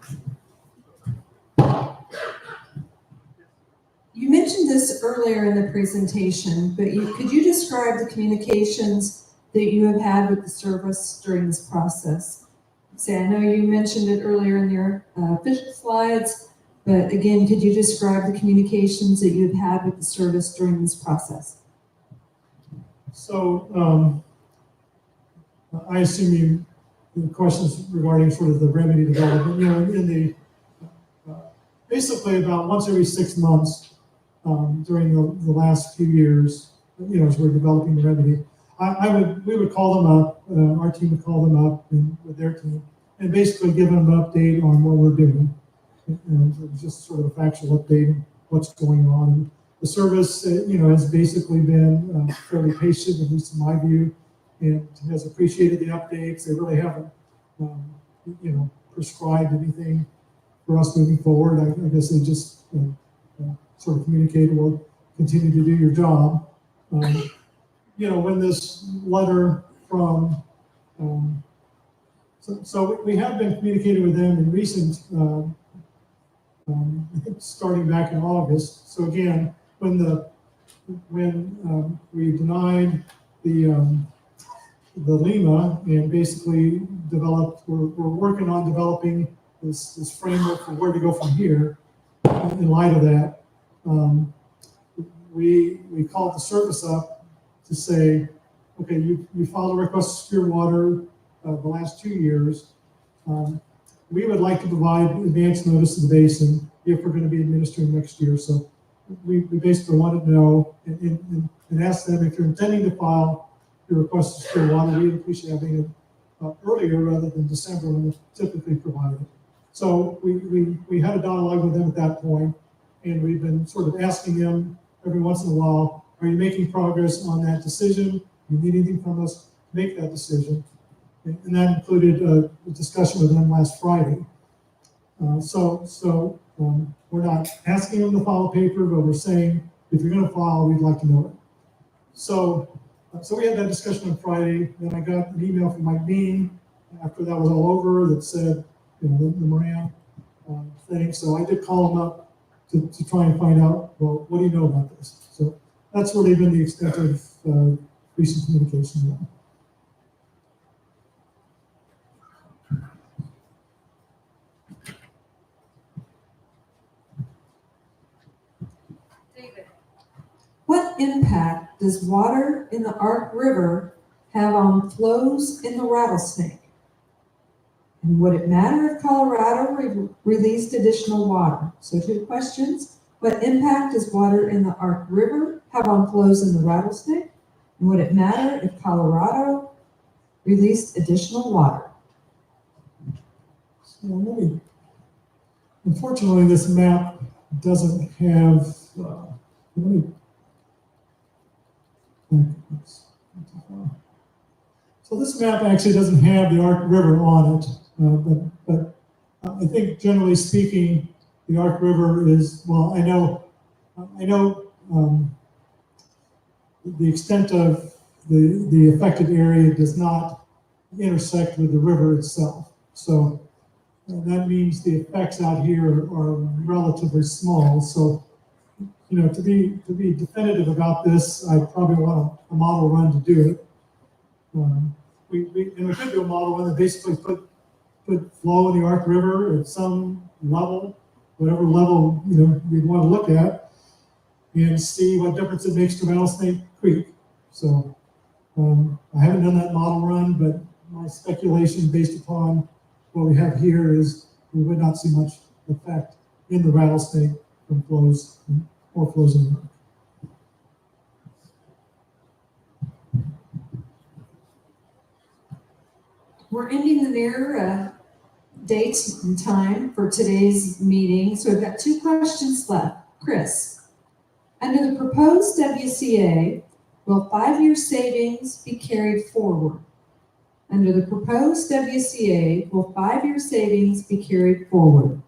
You mentioned this earlier in the presentation, but could you describe the communications that you have had with the service during this process? Say, I know you mentioned it earlier in your official slides, but again, could you describe the communications that you've had with the service during this process? So, I assume the questions regarding sort of the remedy development, in the, basically about once every 6 months, during the last few years, as we're developing the remedy, we would call them up, our team would call them up with their team, and basically give them an update on what we're doing. And just sort of a factual update on what's going on. The service, has basically been fairly patient, at least in my view, and has appreciated the updates. They really haven't, prescribed anything for us moving forward. I guess they just sort of communicated, well, continue to do your job. When this letter from, so we have been communicating with them in recent, I think starting back in August. So again, when we denied the Lima and basically developed, we're working on developing this framework for where to go from here. In light of that, we called the service up to say, okay, you filed a request to secure water the last 2 years. We would like to provide advance notice to the basin if we're going to be administering next year. So we basically wanted to know and ask them if you're intending to file your request to secure water, we'd appreciate having it earlier rather than December when it's typically provided. So we had a dialogue with them at that point, and we've been sort of asking them every once in a while, are you making progress on that decision? Do you need anything from us to make that decision? And that included a discussion with them last Friday. We're not asking them to file a paper, but we're saying, if you're going to file, we'd like to know it. So we had that discussion on Friday. Then I got an email from Mike Bean after that was all over that said, the Moran thing. So I did call him up to try and find out, well, what do you know about this? So that's really been the extent of recent communication now. What impact does water in the Ark River have on flows in the Rattlesnake? And would it matter if Colorado released additional water? So 2 questions. What impact does water in the Ark River have on flows in the Rattlesnake? And would it matter if Colorado released additional water? So unfortunately, this map doesn't have, so this map actually doesn't have the Ark River on it, but I think generally speaking, the Ark River is, well, I know the extent of the affected area does not intersect with the river itself. So that means the effects out here are relatively small. So, to be definitive about this, I probably want a model run to do it. We could do a model run that basically put flow in the Ark River at some level, whatever level we'd want to look at, and see what difference it makes to Rattlesnake Creek. So I haven't done that model run, but my speculation based upon what we have here is we would not see much effect in the Rattlesnake from flows or flows in the Ark. We're ending the near date and time for today's meeting, so we've got 2 questions left. Chris, under the proposed WCA, will 5-year savings be carried forward? Under the proposed WCA, will 5-year savings be carried forward?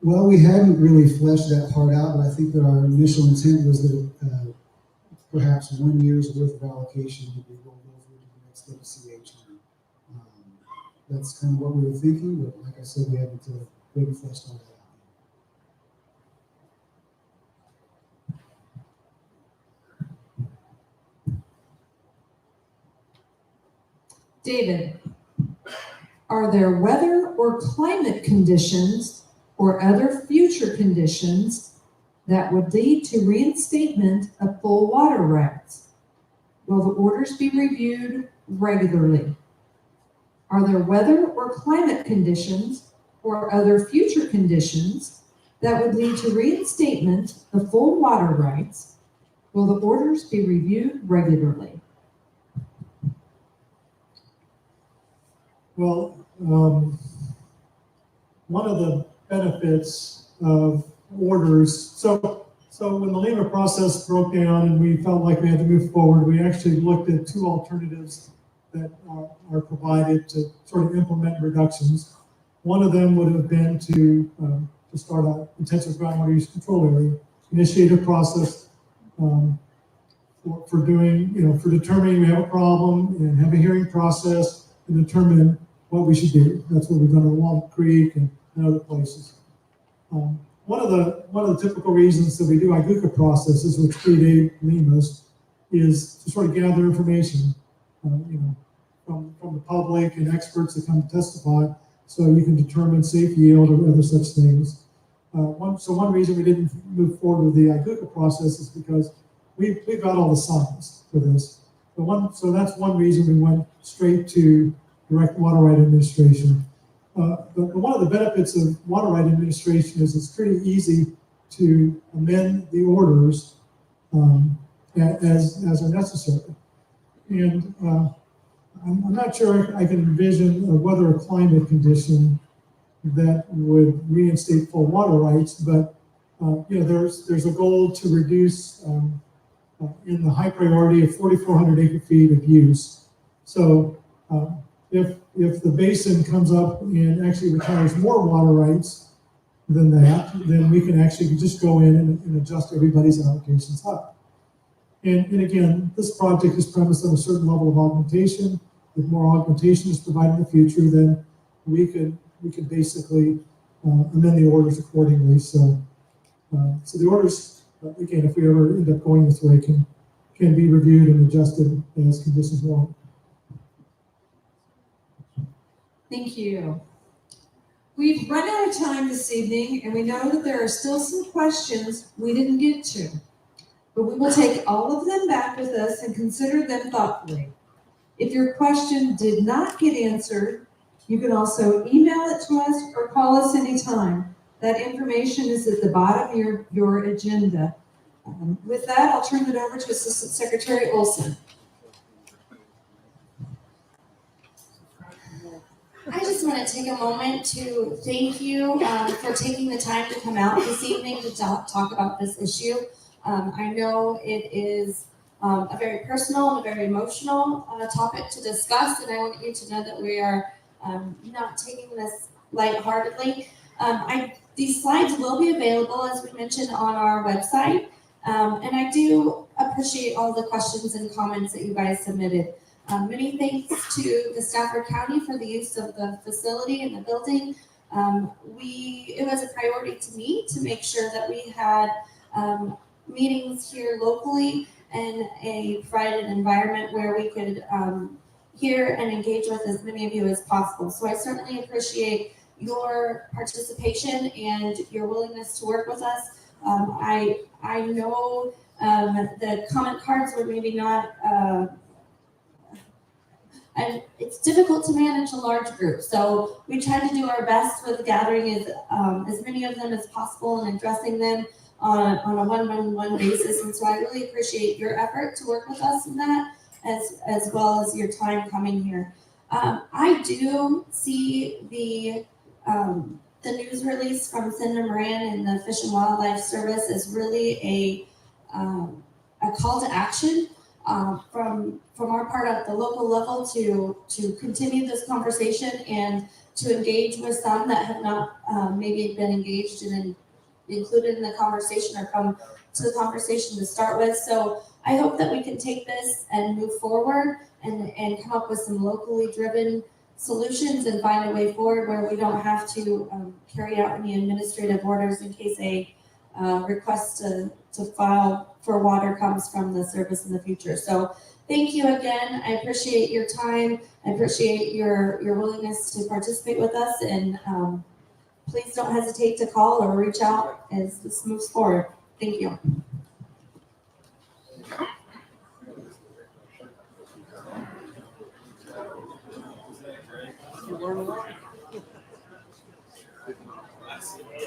Well, we hadn't really fleshed that part out, but I think that our initial intent was that perhaps 1 year's worth of allocation would be rolled over to the next WCA term. That's kind of what we were thinking, but like I said, we haven't fleshed all that out. David, are there weather or climate conditions or other future conditions that would lead to reinstatement of full water rights? Will the orders be reviewed regularly? Are there weather or climate conditions or other future conditions that would lead to reinstatement of full water rights? Will the orders be reviewed regularly? Well, one of the benefits of orders, so when the LEMA process broke down and we felt like we had to move forward, we actually looked at two alternatives that are provided to sort of implement reductions. One of them would have been to start an intensive groundwater use control area, initiate a process for determining we have a problem and have a hearing process and determine what we should do. That's what we've done at Walnut Creek and other places. One of the typical reasons that we do IGUCA processes, which predate LEMAs, is to sort of gather information, from the public and experts that come to testify, so you can determine safe yield or other such things. One reason we didn't move forward with the IGUCA process is because we've got all the science for this. So that's one reason we went straight to direct water right administration. But one of the benefits of water right administration is it's pretty easy to amend the orders as are necessary. And I'm not sure I can envision a weather or climate condition that would reinstate full water rights, but there's a goal to reduce in the high priority of 4,400 acre feet of use. So if the basin comes up and actually requires more water rights than that, then we can actually just go in and adjust everybody's allocations up. And again, this project is premised on a certain level of augmentation. If more augmentation is provided in the future, then we could basically amend the orders accordingly. So the orders, again, if we ever end up going this way, can be reviewed and adjusted as conditions warrant. Thank you. We've run out of time this evening, and we know that there are still some questions we didn't get to, but we will take all of them back with us and consider them thoughtfully. If your question did not get answered, you can also email it to us or call us anytime. That information is at the bottom of your agenda. With that, I'll turn it over to Assistant Secretary Olson. I just want to take a moment to thank you for taking the time to come out this evening to talk about this issue. I know it is a very personal and a very emotional topic to discuss, and I want you to know that we are not taking this lightheartedly. These slides will be available, as we mentioned, on our website, and I do appreciate all the questions and comments that you guys submitted. Many thanks to the Stafford County for the use of the facility and the building. It was a priority to me to make sure that we had meetings here locally and provided an environment where we could hear and engage with as many of you as possible. So I certainly appreciate your participation and your willingness to work with us. I know the comment cards were maybe not, and it's difficult to manage a large group. So we tried to do our best with gathering as many of them as possible and addressing them on a one-on-one basis. And so I really appreciate your effort to work with us in that, as well as your time coming here. I do see the news release from Senator Moran and the Fish and Wildlife Service as really a call to action from our part at the local level to continue this conversation and to engage with some that have not maybe been engaged and included in the conversation or come to the conversation to start with. So I hope that we can take this and move forward and come up with some locally driven solutions and find a way forward where we don't have to carry out any administrative orders in case a request to file for water comes from the service in the future. So Thank you again. I appreciate your time. I appreciate your willingness to participate with us, and please don't hesitate to call or reach out as this moves forward. Thank you.